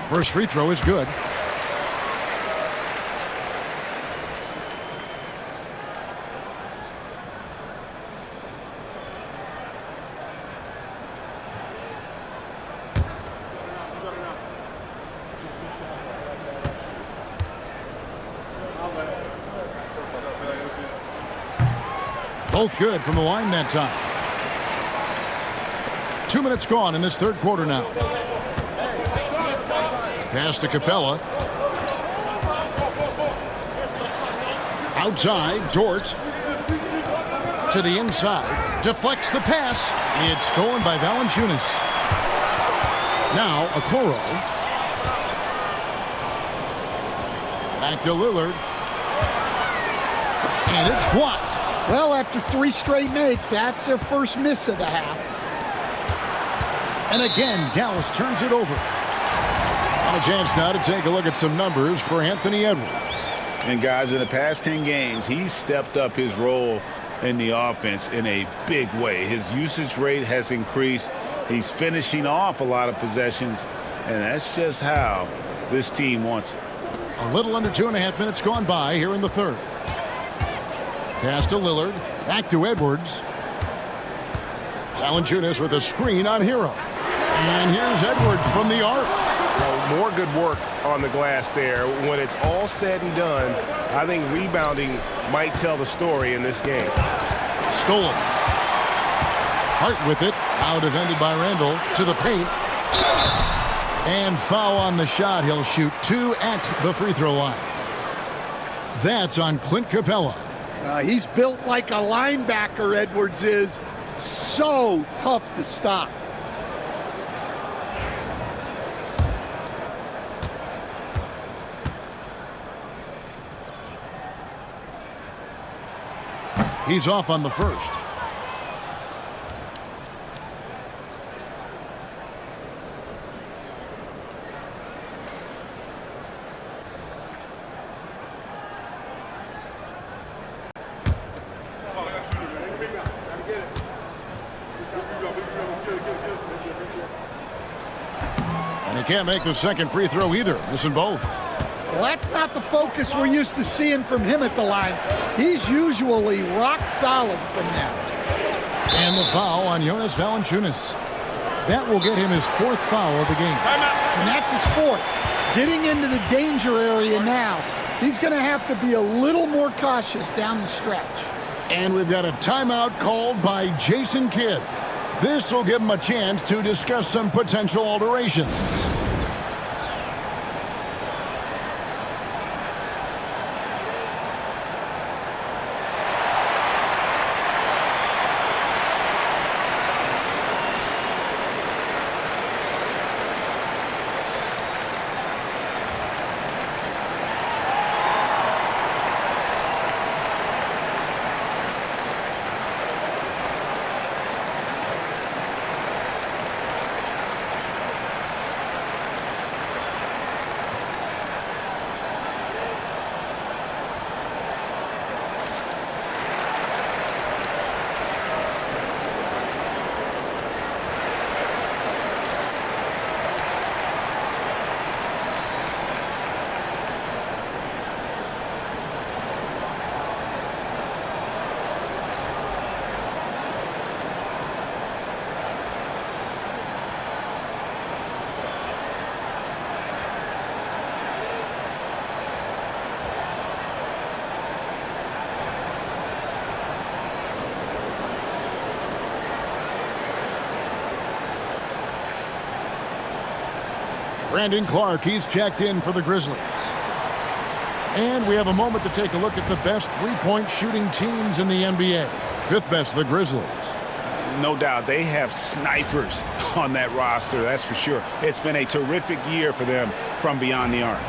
First free throw is good. Both good from the line that time. 2 minutes gone in this third quarter now. Pass to Capella. Outside, Dort. To the inside. Deflects the pass. It's stolen by Valanciunas. Now, Okoro. Back to Lillard. And it's blocked. Well, after 3 straight makes, that's their first miss of the half. And again, Dallas turns it over. And a chance now to take a look at some numbers for Anthony Edwards. And guys, in the past 10 games, he's stepped up his role in the offense in a big way. His usage rate has increased. He's finishing off a lot of possessions, and that's just how this team wants it. A little under 2.5 minutes gone by here in the third. Pass to Lillard. Back to Edwards. Valanciunas with a screen on Hero. And here's Edwards from the arc. Well, more good work on the glass there. When it's all said and done, I think rebounding might tell the story in this game. Stolen. Hart with it. Now defended by Randall. To the paint. And foul on the shot. He'll shoot 2 at the free throw line. That's on Clint Capella. He's built like a linebacker, Edwards is. So tough to stop. He's off on the first. And he can't make the second free throw either, missing both. Well, that's not the focus we're used to seeing from him at the line. He's usually rock solid from there. And the foul on Jonas Valanciunas. That will get him his 4th foul of the game. And that's his 4th. Getting into the danger area now. He's going to have to be a little more cautious down the stretch. And we've got a timeout called by Jason Kidd. This will give him a chance to discuss some potential alterations. Brandon Clark, he's checked in for the Grizzlies. And we have a moment to take a look at the best three-point shooting teams in the NBA. 5th best, the Grizzlies. No doubt, they have snipers on that roster, that's for sure. It's been a terrific year for them from beyond the arc.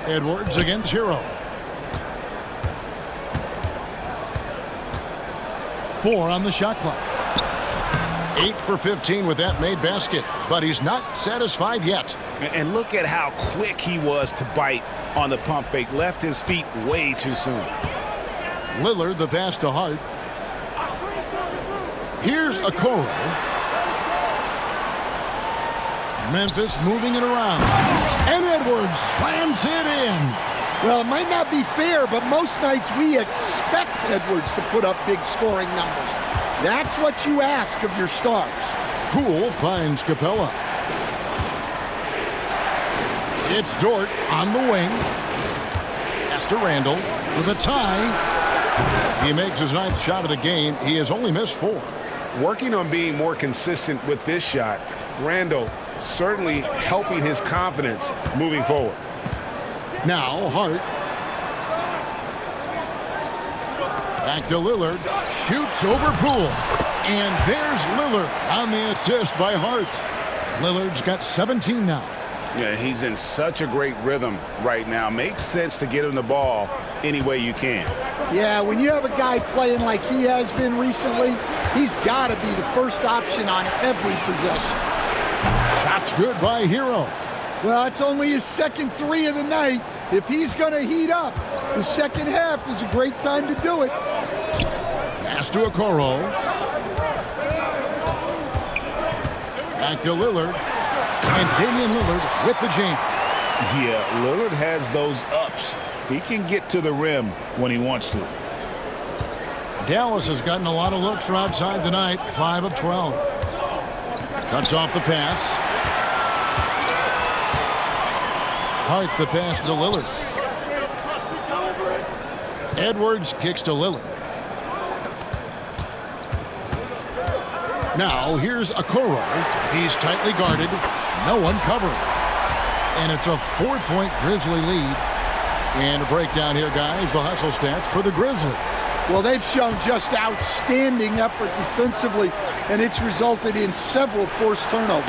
Edwards against Hero. 4 on the shot clock. 8 for 15 with that made basket, but he's not satisfied yet. And look at how quick he was to bite on the pump fake. Left his feet way too soon. Lillard, the pass to Hart. Here's Okoro. Memphis moving it around. And Edwards slams it in. Well, it might not be fair, but most nights we expect Edwards to put up big scoring numbers. That's what you ask of your stars. Poole finds Capella. It's Dort on the wing. Pass to Randall with a tie. He makes his 9th shot of the game. He has only missed 4. Working on being more consistent with this shot, Randall certainly helping his confidence moving forward. Now Hart. Back to Lillard. Shoots over Poole. And there's Lillard on the assist by Hart. Lillard's got 17 now. Yeah, he's in such a great rhythm right now. Makes sense to get him the ball any way you can. Yeah, when you have a guy playing like he has been recently, he's got to be the first option on every possession. Shot's good by Hero. Well, it's only his second 3 of the night. If he's going to heat up, the second half is a great time to do it. Pass to Okoro. Back to Lillard. And Damian Lillard with the jam. Yeah, Lillard has those ups. He can get to the rim when he wants to. Dallas has gotten a lot of looks from outside tonight, 5 of 12. Cuts off the pass. Hart the pass to Lillard. Edwards kicks to Lillard. Now here's Okoro. He's tightly guarded. No one covering. And it's a 4-point Grizzly lead. And a breakdown here, guys. The hustle stats for the Grizzlies. Well, they've shown just outstanding effort defensively, and it's resulted in several forced turnovers.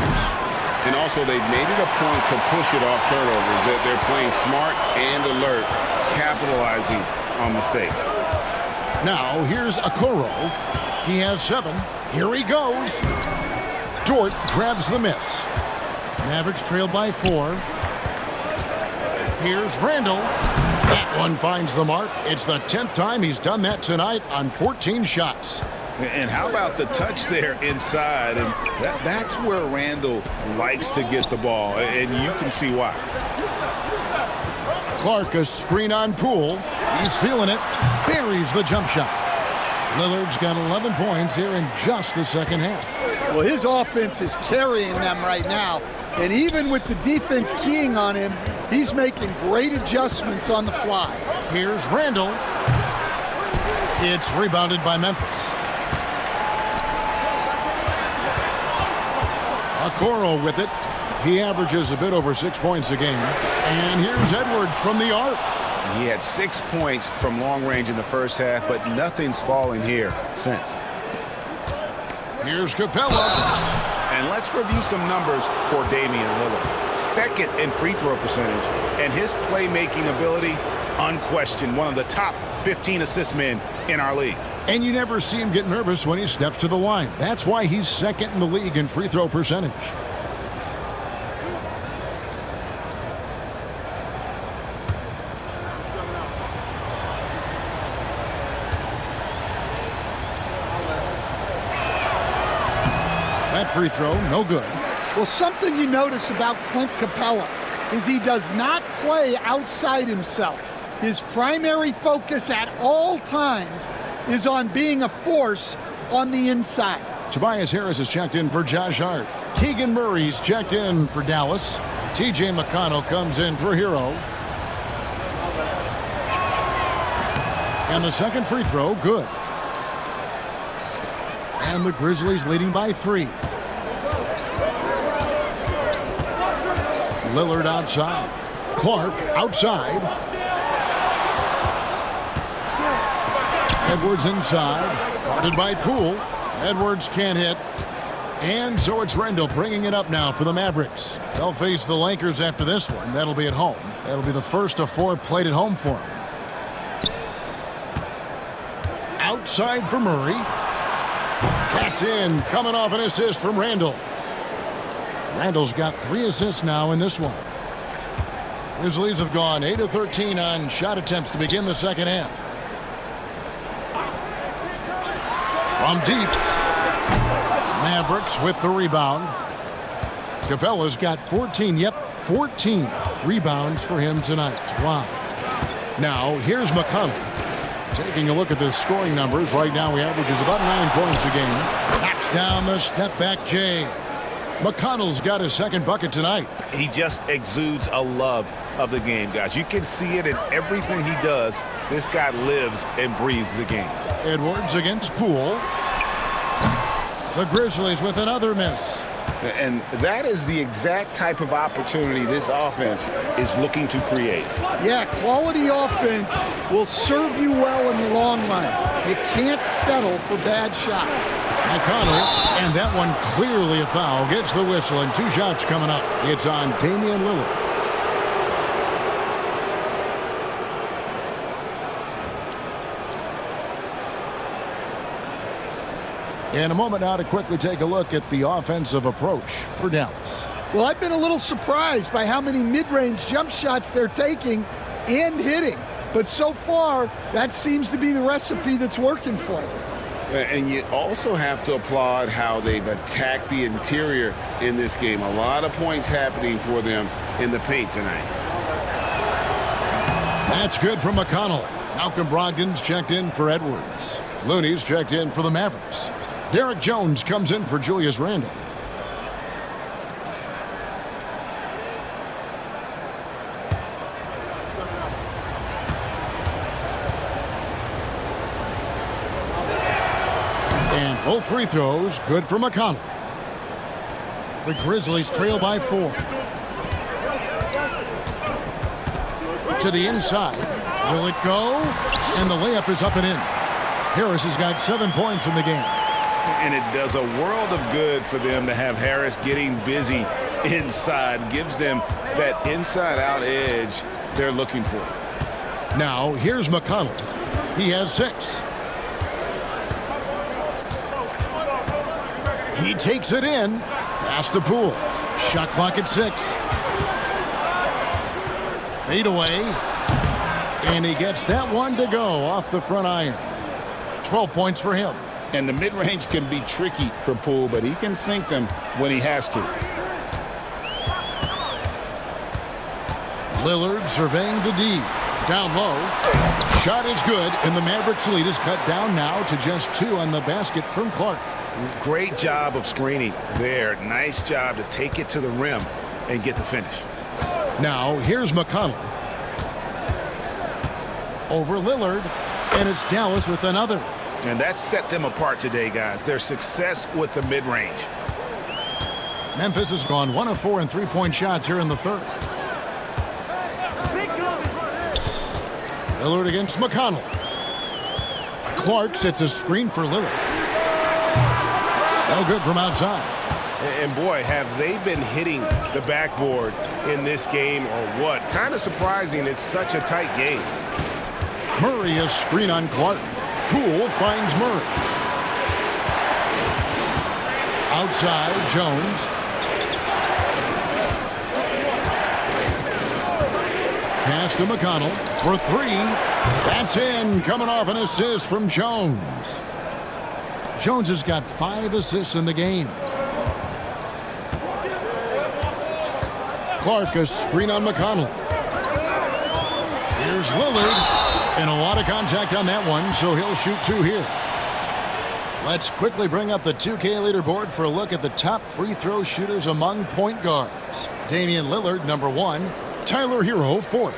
And also, they've made it a point to push it off turnovers. They're playing smart and alert, capitalizing on mistakes. Now, here's Okoro. He has 7. Here he goes. Dort grabs the miss. Mavericks trailed by 4. Here's Randall. That one finds the mark. It's the 10th time he's done that tonight on 14 shots. And how about the touch there inside? And that's where Randall likes to get the ball, and you can see why. Clark, a screen on Poole. He's feeling it. Buries the jump shot. Lillard's got 11 points here in just the second half. Well, his offense is carrying them right now. And even with the defense keying on him, he's making great adjustments on the fly. Here's Randall. It's rebounded by Memphis. Okoro with it. He averages a bit over 6 points a game. And here's Edwards from the arc. He had 6 points from long range in the first half, but nothing's fallen here since. Here's Capella. And let's review some numbers for Damian Lillard. Second in free throw percentage, and his playmaking ability, unquestioned, one of the top 15 assist men in our league. And you never see him get nervous when he steps to the line. That's why he's second in the league in free throw percentage. That free throw, no good. Well, something you notice about Clint Capella is he does not play outside himself. His primary focus at all times is on being a force on the inside. Tobias Harris is checked in for Josh Hart. Keegan Murray's checked in for Dallas. TJ McConnell comes in for Hero. And the second free throw, good. And the Grizzlies leading by 3. Lillard outside. Clark outside. Edwards inside. Guarded by Poole. Edwards can't hit. And so it's Randall bringing it up now for the Mavericks. They'll face the Lakers after this one. That'll be at home. That'll be the first of 4 played at home for them. Outside for Murray. That's in. Coming off an assist from Randall. Randall's got 3 assists now in this one. Grizzlies have gone 8 of 13 on shot attempts to begin the second half. From deep. Mavericks with the rebound. Capella's got 14. Yep, 14 rebounds for him tonight. Wow. Now, here's McConnell. Taking a look at the scoring numbers. Right now, he averages about 9 points a game. Knocks down the step-back J. McConnell's got his second bucket tonight. He just exudes a love of the game, guys. You can see it in everything he does. This guy lives and breathes the game. Edwards against Poole. The Grizzlies with another miss. And that is the exact type of opportunity this offense is looking to create. Yeah, quality offense will serve you well in the long run. You can't settle for bad shots. McConnell, and that one clearly a foul, gets the whistle, and 2 shots coming up. It's on Damian Lillard. In a moment now to quickly take a look at the offensive approach for Dallas. Well, I've been a little surprised by how many mid-range jump shots they're taking and hitting. But so far, that seems to be the recipe that's working for them. And you also have to applaud how they've attacked the interior in this game. A lot of points happening for them in the paint tonight. That's good from McConnell. Malcolm Brogdon's checked in for Edwards. Looney's checked in for the Mavericks. Derek Jones comes in for Julius Randle. And both free throws good for McConnell. The Grizzlies trail by 4. To the inside. Will it go? And the layup is up and in. Harris has got 7 points in the game. And it does a world of good for them to have Harris getting busy inside. Gives them that inside-out edge they're looking for. Now, here's McConnell. He has 6. He takes it in. Pass to Poole. Shot clock at 6. Fade away. And he gets that one to go off the front iron. 12 points for him. And the mid-range can be tricky for Poole, but he can sink them when he has to. Lillard surveying the D. Down low. Shot is good, and the Mavericks lead is cut down now to just 2 on the basket from Clark. Great job of screening there. Nice job to take it to the rim and get the finish. Now, here's McConnell. Over Lillard, and it's Dallas with another. And that set them apart today, guys. Their success with the mid-range. Memphis has gone 1 of 4 in three-point shots here in the third. Lillard against McConnell. Clark sets a screen for Lillard. No good from outside. And boy, have they been hitting the backboard in this game or what? Kind of surprising. It's such a tight game. Murray a screen on Clark. Poole finds Murray. Outside, Jones. Pass to McConnell for 3. That's in. Coming off an assist from Jones. Jones has got 5 assists in the game. Clark a screen on McConnell. Here's Lillard. And a lot of contact on that one, so he'll shoot 2 here. Let's quickly bring up the 2K leaderboard for a look at the top free throw shooters among point guards. Damian Lillard, number 1. Tyler Hero, 4th.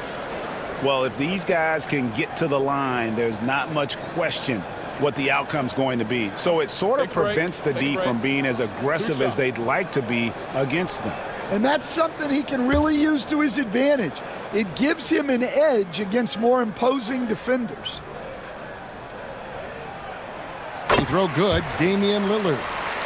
Well, if these guys can get to the line, there's not much question what the outcome's going to be. So it sort of prevents the D from being as aggressive as they'd like to be against them. And that's something he can really use to his advantage. It gives him an edge against more imposing defenders. Free throw good, Damian Lillard.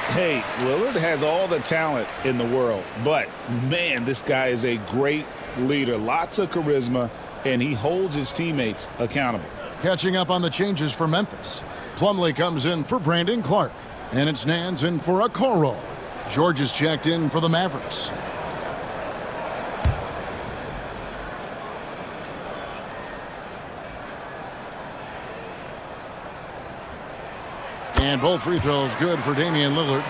Hey, Lillard has all the talent in the world, but man, this guy is a great leader. Lots of charisma, and he holds his teammates accountable. Catching up on the changes for Memphis. Plumlee comes in for Brandon Clark, and it's Nance in for Okoro. George is checked in for the Mavericks. And both free throws good for Damian Lillard.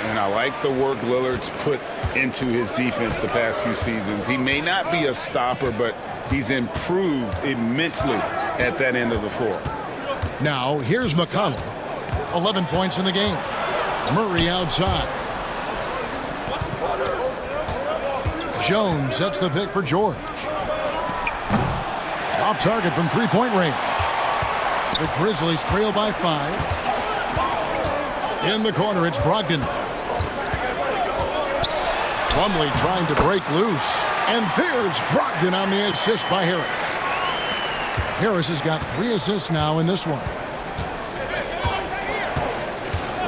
And I like the work Lillard's put into his defense the past few seasons. He may not be a stopper, but he's improved immensely at that end of the floor. Now, here's McConnell. 11 points in the game. Murray outside. Jones sets the pick for George. Off target from three-point range. The Grizzlies trail by 5. In the corner, it's Brogdon. Plumlee trying to break loose. And there's Brogdon on the assist by Harris. Harris has got 3 assists now in this one.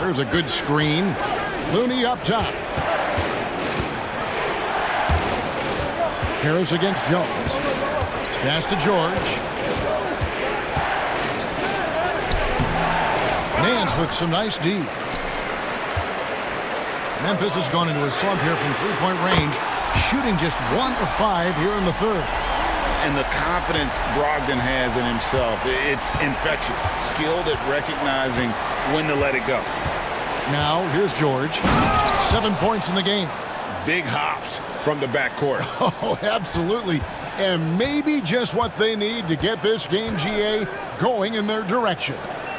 There's a good screen. Looney up top. Harris against Jones. Pass to George. Nance with some nice D. Memphis has gone into a slump here from three-point range, shooting just 1 of 5 here in the third. And the confidence Brogdon has in himself, it's infectious. Skilled at recognizing when to let it go. Now, here's George. 7 points in the game. Big hops from the backcourt. Oh, absolutely. And maybe just what they need to get this game, GA, going in their direction.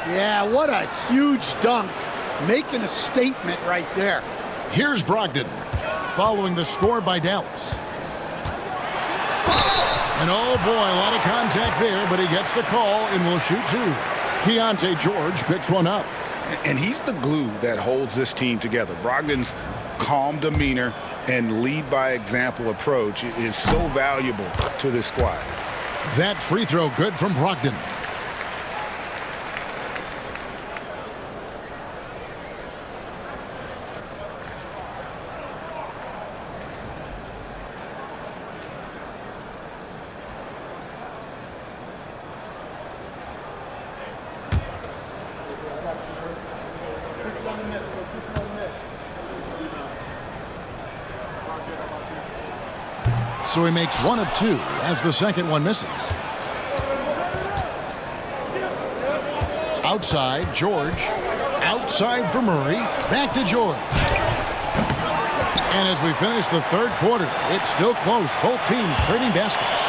Yeah, what a huge dunk. Making a statement right there. Here's Brogdon, following the score by Dallas. And oh boy, a lot of contact there, but he gets the call and will shoot two. Keontae George picks one up. And he's the glue that holds this team together. Brogdon's calm demeanor and lead by example approach is so valuable to this squad. That free throw good from Brogdon. So he makes one of two as the second one misses. Outside, George. Outside for Murray. Back to George. And as we finish the third quarter, it's still close. Both teams trading baskets.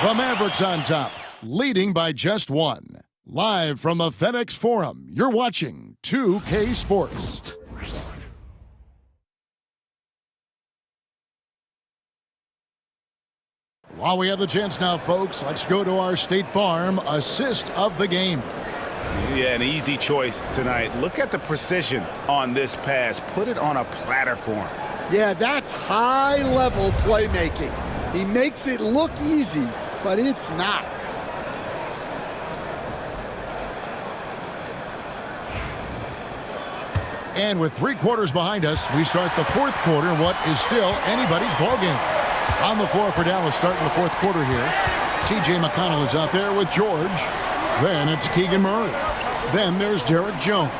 The Mavericks on top, leading by just one. Live from the FedEx Forum, you're watching 2K Sports. While we have the chance now, folks, let's go to our State Farm assist of the game. Yeah, an easy choice tonight. Look at the precision on this pass. Put it on a platter form. Yeah, that's high-level playmaking. He makes it look easy, but it's not. And with 3 quarters behind us, we start the fourth quarter in what is still anybody's ballgame. On the floor for Dallas starting the fourth quarter here. T.J. McConnell is out there with George. Then it's Keegan Murray. Then there's Derek Jones.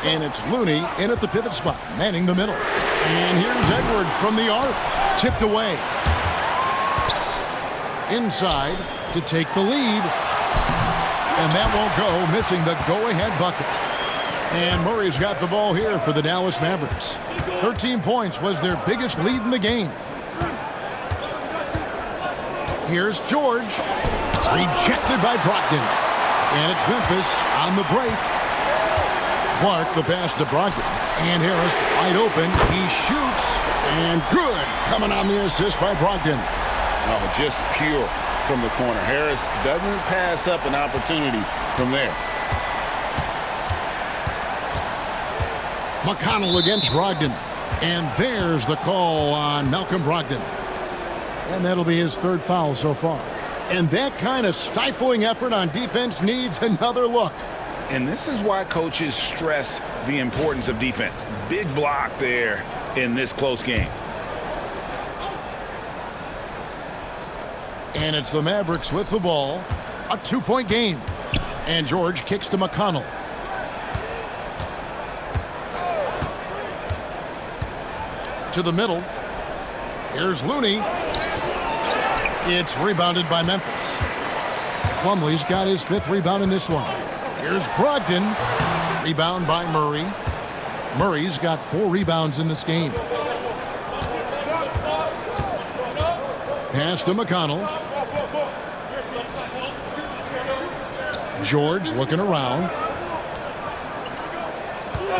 And it's Looney in at the pivot spot, manning the middle. And here's Edwards from the arc. Tipped away. Inside to take the lead. And that won't go, missing the go-ahead bucket. And Murray's got the ball here for the Dallas Mavericks. 13 points was their biggest lead in the game. Here's George. Rejected by Brogdon. And it's Memphis on the break. Clark the pass to Brogdon. And Harris wide open. He shoots. And good. Coming on the assist by Brogdon. Oh, just pure from the corner. Harris doesn't pass up an opportunity from there. McConnell against Brogdon. And there's the call on Malcolm Brogdon. And that'll be his third foul so far. And that kind of stifling effort on defense needs another look. And this is why coaches stress the importance of defense. Big block there in this close game. And it's the Mavericks with the ball. A 2-point game. And George kicks to McConnell. To the middle. Here's Looney. It's rebounded by Memphis. Plumlee's got his 5th rebound in this one. Here's Brogdon. Rebound by Murray. Murray's got 4 rebounds in this game. Pass to McConnell. George looking around.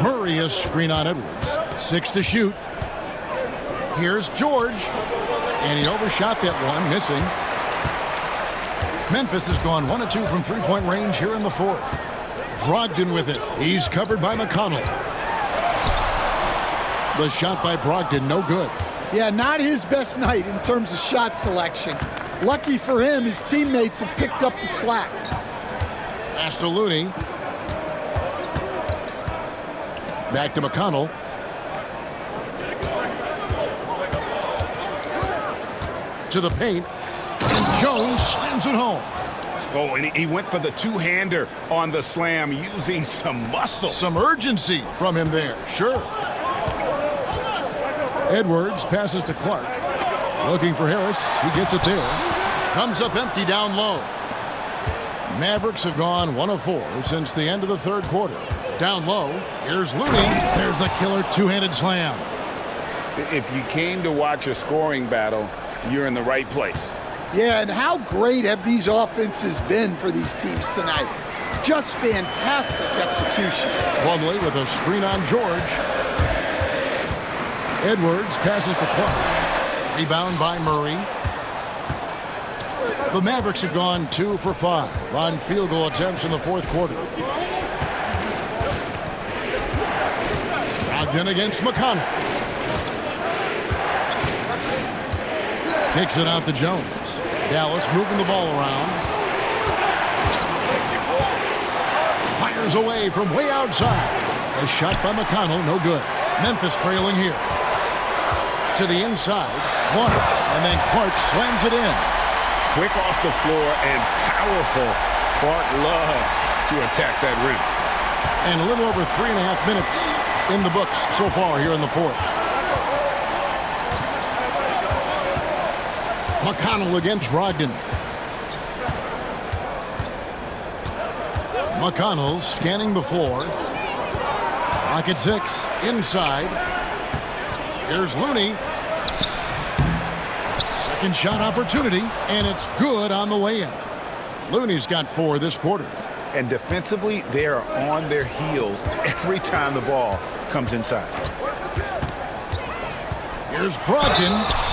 Murray a screen on Edwards. 6 to shoot. Here's George. And he overshot that one, missing. Memphis has gone 1 of 2 from 3-point range here in the fourth. Brogdon with it. He's covered by McConnell. The shot by Brogdon, no good. Yeah, not his best night in terms of shot selection. Lucky for him, his teammates have picked up the slack. Pass to Looney. Back to McConnell. To the paint, and Jones slams it home. Oh, and he went for the two-hander on the slam, using some muscle. Some urgency from him there, sure. Edwards passes to Clark. Looking for Harris. He gets it there. Comes up empty down low. Mavericks have gone 1 of 4 since the end of the third quarter. Down low, here's Looney. There's the killer two-handed slam. If you came to watch a scoring battle, you're in the right place. Yeah, and how great have these offenses been for these teams tonight? Just fantastic execution. Plumlee with a screen on George. Edwards passes to Clark. Rebound by Murray. The Mavericks have gone 2 for 5 on field goal attempts in the fourth quarter. Brogdon against McConnell. Kicks it out to Jones. Dallas moving the ball around. Fires away from way outside. A shot by McConnell, no good. Memphis trailing here. To the inside, Clark. And then Clark slams it in. Quick off the floor and powerful. Clark loves to attack that rim. And a little over 3.5 minutes in the books so far here in the fourth. McConnell against Brogdon. McConnell scanning the floor. Rocket 6 inside. Here's Looney. Second shot opportunity, and it's good on the way in. Looney's got 4 this quarter. And defensively, they are on their heels every time the ball comes inside. Here's Brogdon.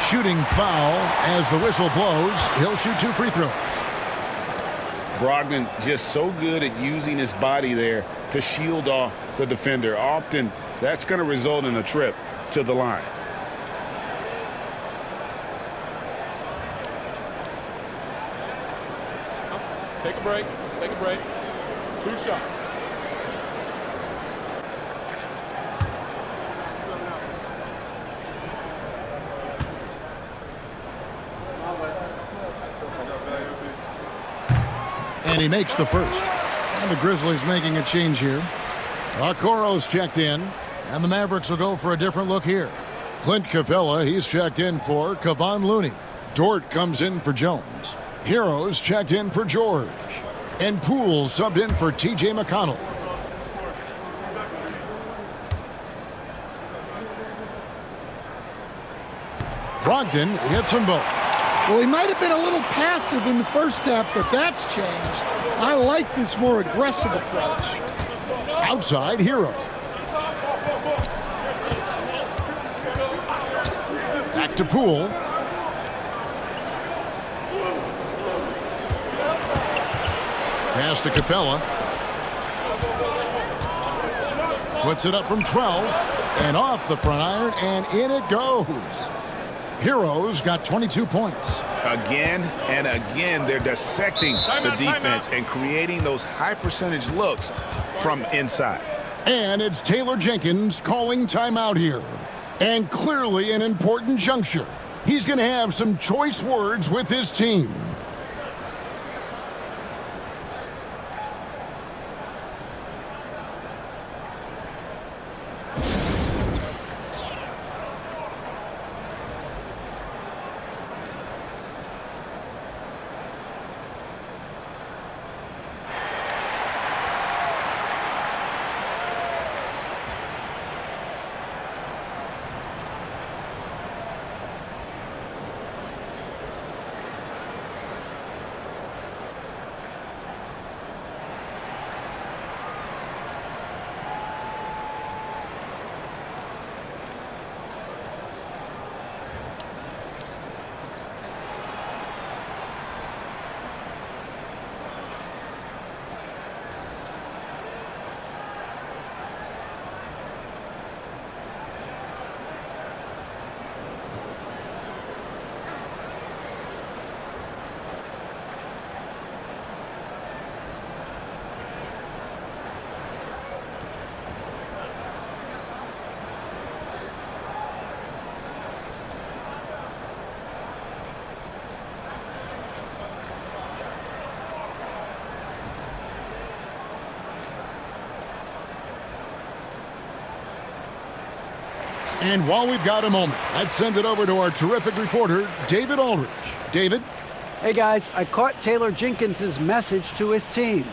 Shooting foul as the whistle blows. He'll shoot 2 free throws. Brogdon just so good at using his body there to shield off the defender. Often, that's going to result in a trip to the line. Take a break. Take a break. 2 shots. And he makes the first. And the Grizzlies making a change here. Okoro's checked in. And the Mavericks will go for a different look here. Clint Capella, he's checked in for Kevon Looney. Dort comes in for Jones. Heroes checked in for George. And Poole subbed in for T.J. McConnell. Brogdon hits them both. Well, he might have been a little passive in the first half, but that's changed. I like this more aggressive approach. Outside, Hero. Back to Poole. Pass to Capella. Puts it up from 12. And off the front iron, and in it goes. Heroes got 22 points. Again and again, they're dissecting the defense and creating those high percentage looks from inside. And it's Taylor Jenkins calling timeout here. And clearly an important juncture. He's going to have some choice words with his team. And while we've got a moment, let's send it over to our terrific reporter, David Aldridge. David? Hey guys, I caught Taylor Jenkins' message to his team.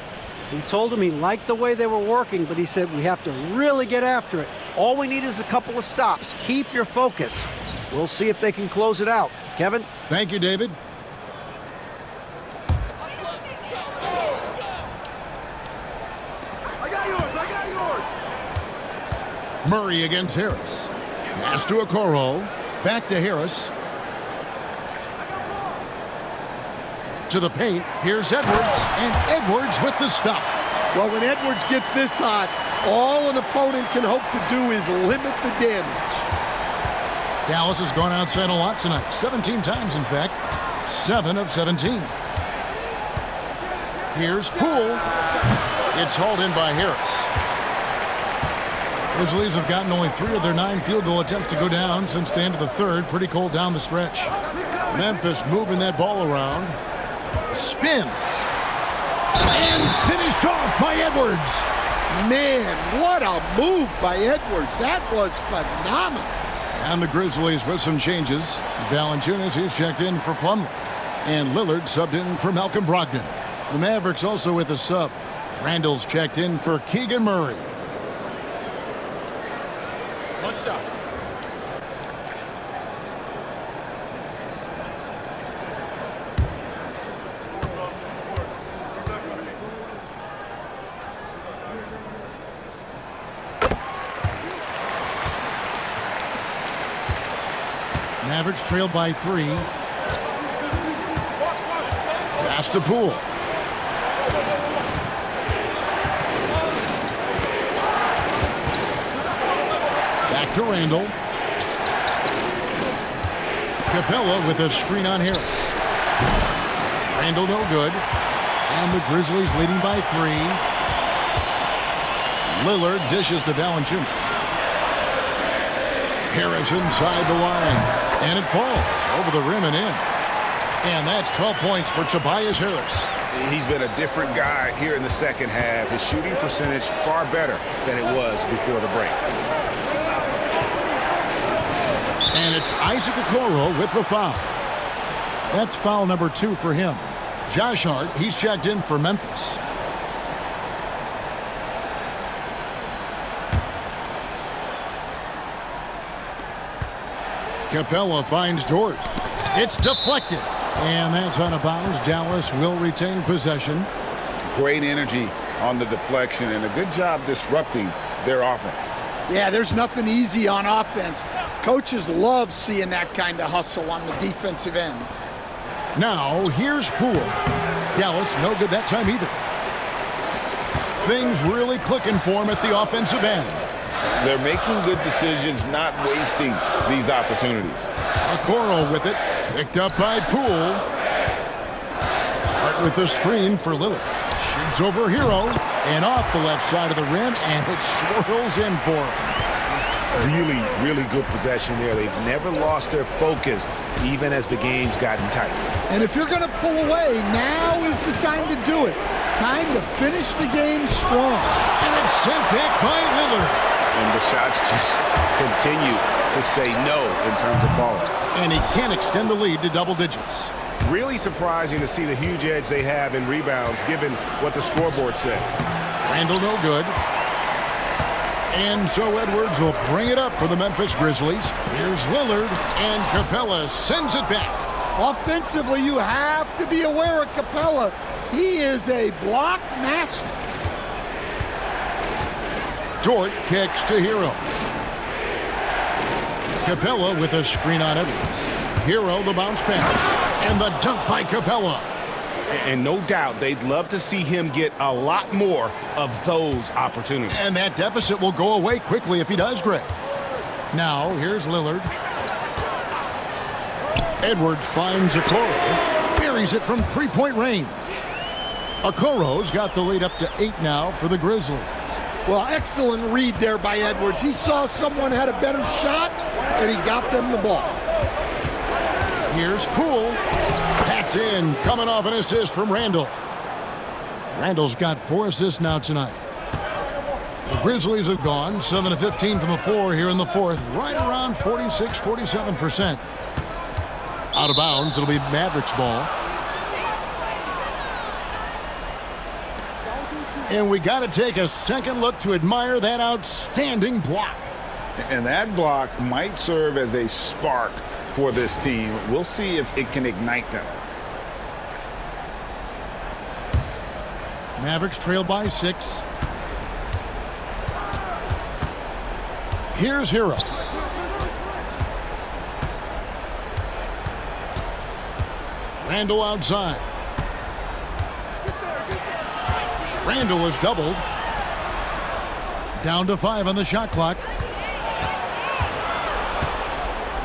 He told him he liked the way they were working, but he said we have to really get after it. All we need is a couple of stops. Keep your focus. We'll see if they can close it out. Kevin? Thank you, David. I got yours. Murray against Harris. Pass to Okoro. Back to Harris. To the paint. Here's Edwards. And Edwards with the stuff. Well, when Edwards gets this hot, all an opponent can hope to do is limit the damage. Dallas has gone outside a lot tonight. 17 times, in fact. 7 of 17. Here's Poole. It's hauled in by Harris. Grizzlies have gotten only 3 of their 9 field goal attempts to go down since the end of the third. Pretty cold down the stretch. Memphis moving that ball around. Spins. And finished off by Edwards. Man, what a move by Edwards. That was phenomenal. And the Grizzlies with some changes. Valanciunas, he's checked in for Plumlee. And Lillard subbed in for Malcolm Brogdon. The Mavericks also with a sub. Randall's checked in for Keegan Murray. One shot. Mavericks trailed by 3. Pass to Poole. Back to Randall. Capella with a screen on Harris. Randall no good. And the Grizzlies leading by 3. Lillard dishes to Valanciunas. Harris inside the line. And it falls over the rim and in. And that's 12 points for Tobias Harris. He's been a different guy here in the second half. His shooting percentage far better than it was before the break. And it's Isaac Okoro with the foul. That's foul number 2 for him. Josh Hart, he's checked in for Memphis. Capella finds Dort. It's deflected. And that's out of bounds. Dallas will retain possession. Great energy on the deflection and a good job disrupting their offense. Yeah, there's nothing easy on offense. Coaches love seeing that kind of hustle on the defensive end. Now, here's Poole. Dallas, no good that time either. Things really clicking for him at the offensive end. They're making good decisions, not wasting these opportunities. Okoro with it. Picked up by Poole. Hart with the screen for Lillard. Shoots over Hero. And off the left side of the rim. And it swirls in for him. Really, really good possession there. They've never lost their focus, even as the game's gotten tight. And if you're going to pull away, now is the time to do it. Time to finish the game strong. And it's sent back by Lillard. And the shots just continue to say no in terms of falling. And he can't extend the lead to double digits. Really surprising to see the huge edge they have in rebounds, given what the scoreboard says. Randall no good. And so Edwards will bring it up for the Memphis Grizzlies. Here's Lillard, and Capella sends it back. Offensively, you have to be aware of Capella. He is a block master. Dort kicks to Hero. Capella with a screen on Edwards. Hero the bounce pass. And the dunk by Capella. And no doubt they'd love to see him get a lot more of those opportunities. And that deficit will go away quickly if he does, Greg. Now, here's Lillard. Edwards finds Okoro. Buries it from three-point range. Okoro's got the lead up to 8 now for the Grizzlies. Well, excellent read there by Edwards. He saw someone had a better shot, and he got them the ball. Here's Poole. That's in, coming off an assist from Randall. Randall's got 4 assists now tonight. The Grizzlies have gone 7 of 15 from the floor here in the fourth, right around 46-47%. Out of bounds, it'll be Mavericks ball. And we got to take a second look to admire that outstanding block. And that block might serve as a spark for this team. We'll see if it can ignite them. Mavericks trail by 6. Here's Hero. Randall outside. Randall is doubled. Down to 5 on the shot clock.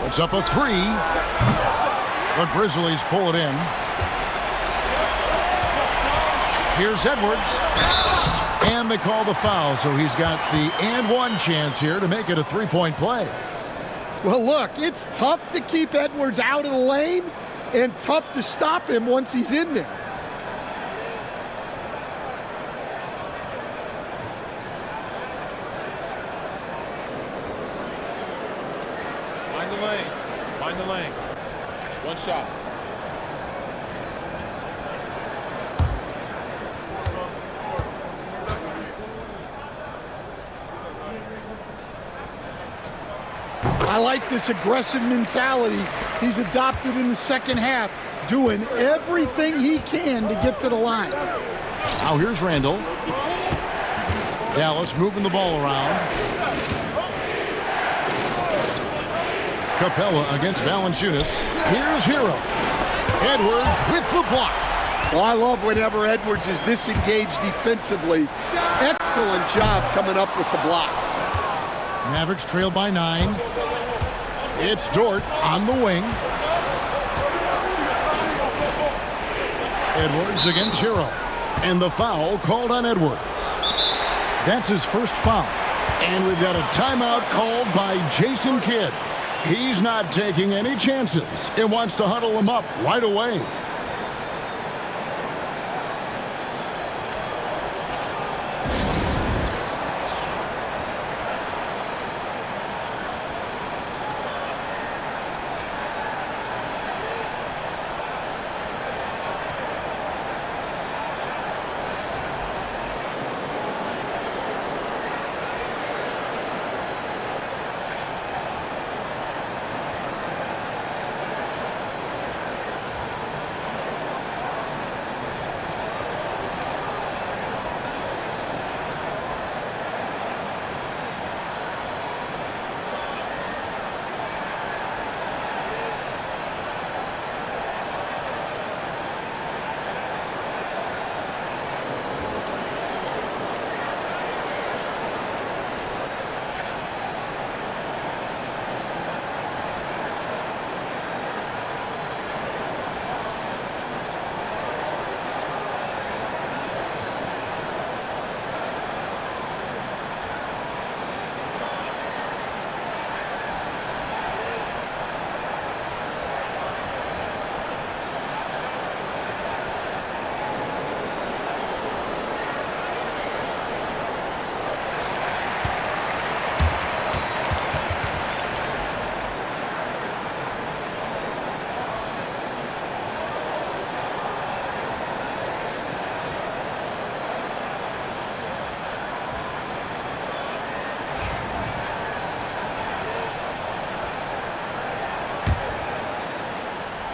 Puts up a 3. The Grizzlies pull it in. Here's Edwards. And they call the foul, so he's got the and one chance here to make it a three-point play. Well, look, it's tough to keep Edwards out of the lane and tough to stop him once he's in there. Find the lane. Find the lane. One shot. I like this aggressive mentality he's adopted in the second half, doing everything he can to get to the line. Now here's Randall. Dallas moving the ball around. Capella against Valanciunas. Here's Hero. Edwards with the block. Well, I love whenever Edwards is this engaged defensively. Excellent job coming up with the block. Mavericks trail by 9. It's Dort on the wing. Edwards against Hero. And the foul called on Edwards. That's his first foul. And we've got a timeout called by Jason Kidd. He's not taking any chances and wants to huddle him up right away.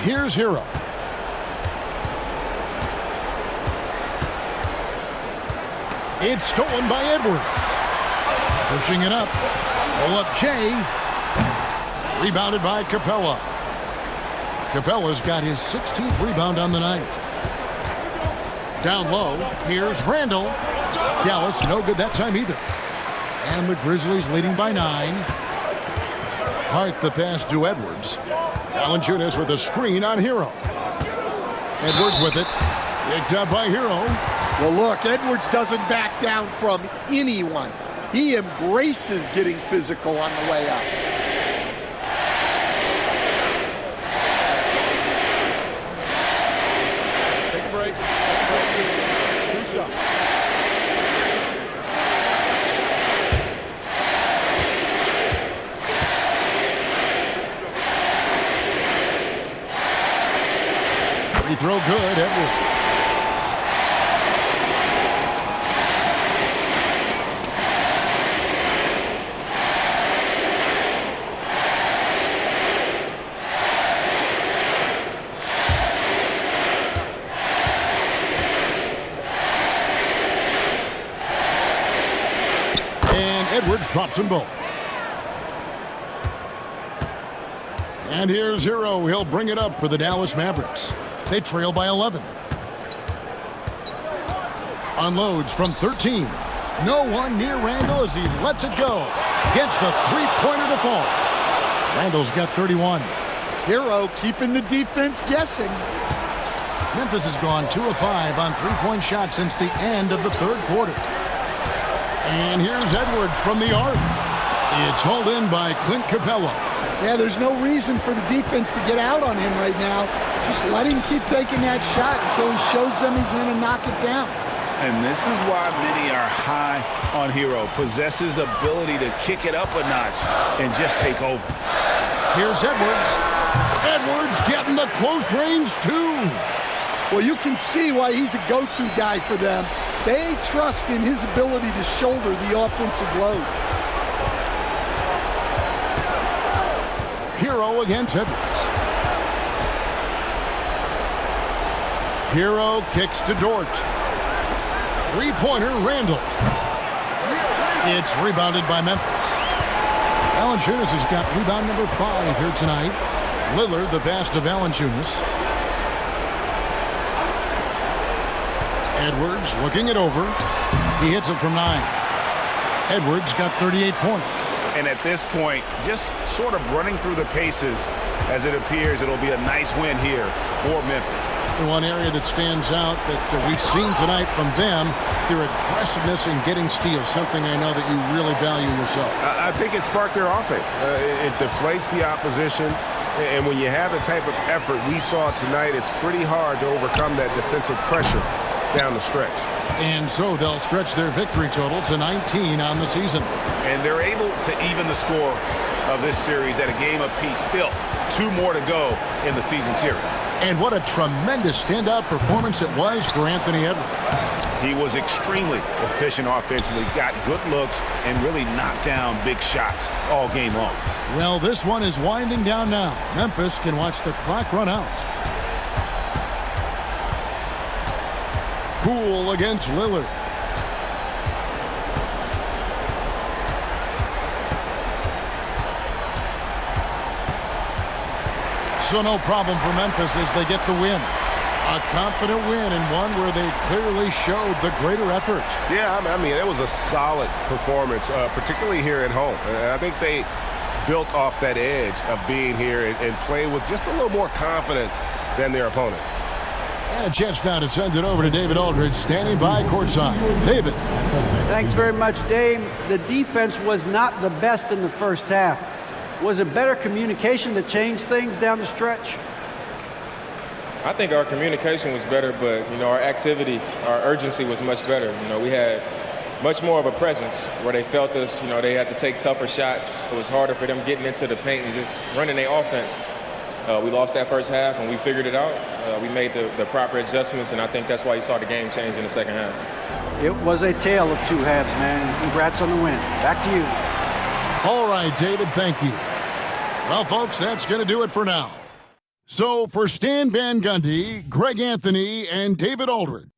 Here's Hero. It's stolen by Edwards. Pushing it up. Pull up Jay. Rebounded by Capella. Capella's got his 16th rebound on the night. Down low, here's Randall. Dallas no good that time either. And the Grizzlies leading by 9. Hart the pass to Edwards. Valanciunas with a screen on Hero. Edwards with it. Picked up by Hero. Well, look, Edwards doesn't back down from anyone. He embraces getting physical on the way up. Take a break. Two shots. Free throw good, Edwards. drops them both. And here's Hero. He'll bring it up for the Dallas Mavericks. They trail by 11. Unloads from 13. No one near Randall as he lets it go. Gets the three-pointer to fall. Randall's got 31. Hero keeping the defense guessing. Memphis has gone 2 of 5 on three-point shots since the end of the third quarter. And here's Edwards from the arc. It's hauled in by Clint Capella. Yeah, there's no reason for the defense to get out on him right now. Just let him keep taking that shot until he shows them he's going to knock it down. And this is why many are high on Hero. Possesses ability to kick it up a notch and just take over. Here's Edwards. Edwards getting the close range, too. Well, you can see why he's a go-to guy for them. They trust in his ability to shoulder the offensive load. Hero against Edwards. Hero kicks to Dort. Three-pointer, Randall. It's rebounded by Memphis. Valanciunas has got rebound number 5 here tonight. Lillard, the pass to Valanciunas. Edwards looking it over. He hits it from 9. Edwards got 38 points. And at this point, just sort of running through the paces as it appears it'll be a nice win here for Memphis. The one area that stands out that we've seen tonight from them, their aggressiveness in getting steals, something I know that you really value yourself. I think it sparked their offense. It deflates the opposition. And when you have the type of effort we saw tonight, it's pretty hard to overcome that defensive pressure down the stretch. And so they'll stretch their victory total to 19 on the season. And they're able to even the score of this series at a game apiece. Still, 2 more to go in the season series. And what a tremendous standout performance it was for Anthony Edwards. He was extremely efficient offensively, got good looks, and really knocked down big shots all game long. Well, this one is winding down now. Memphis can watch the clock run out. Poole against Lillard. So no problem for Memphis as they get the win. A confident win and one where they clearly showed the greater effort. Yeah, I mean, it was a solid performance, particularly here at home. And I think they built off that edge of being here and play with just a little more confidence than their opponent. And a chance now to send it over to David Aldridge, standing by courtside. David. Thanks very much, Dame. The defense was not the best in the first half. Was it better communication that changed things down the stretch? I think our communication was better, but, our activity, our urgency was much better. We had much more of a presence where they felt us. They had to take tougher shots. It was harder for them getting into the paint and just running their offense. We lost that first half, and we figured it out. We made the proper adjustments, and I think that's why you saw the game change in the second half. It was a tale of 2 halves, man. Congrats on the win. Back to you. All right, David, thank you. Well, folks, that's going to do it for now. So for Stan Van Gundy, Greg Anthony, and David Aldridge,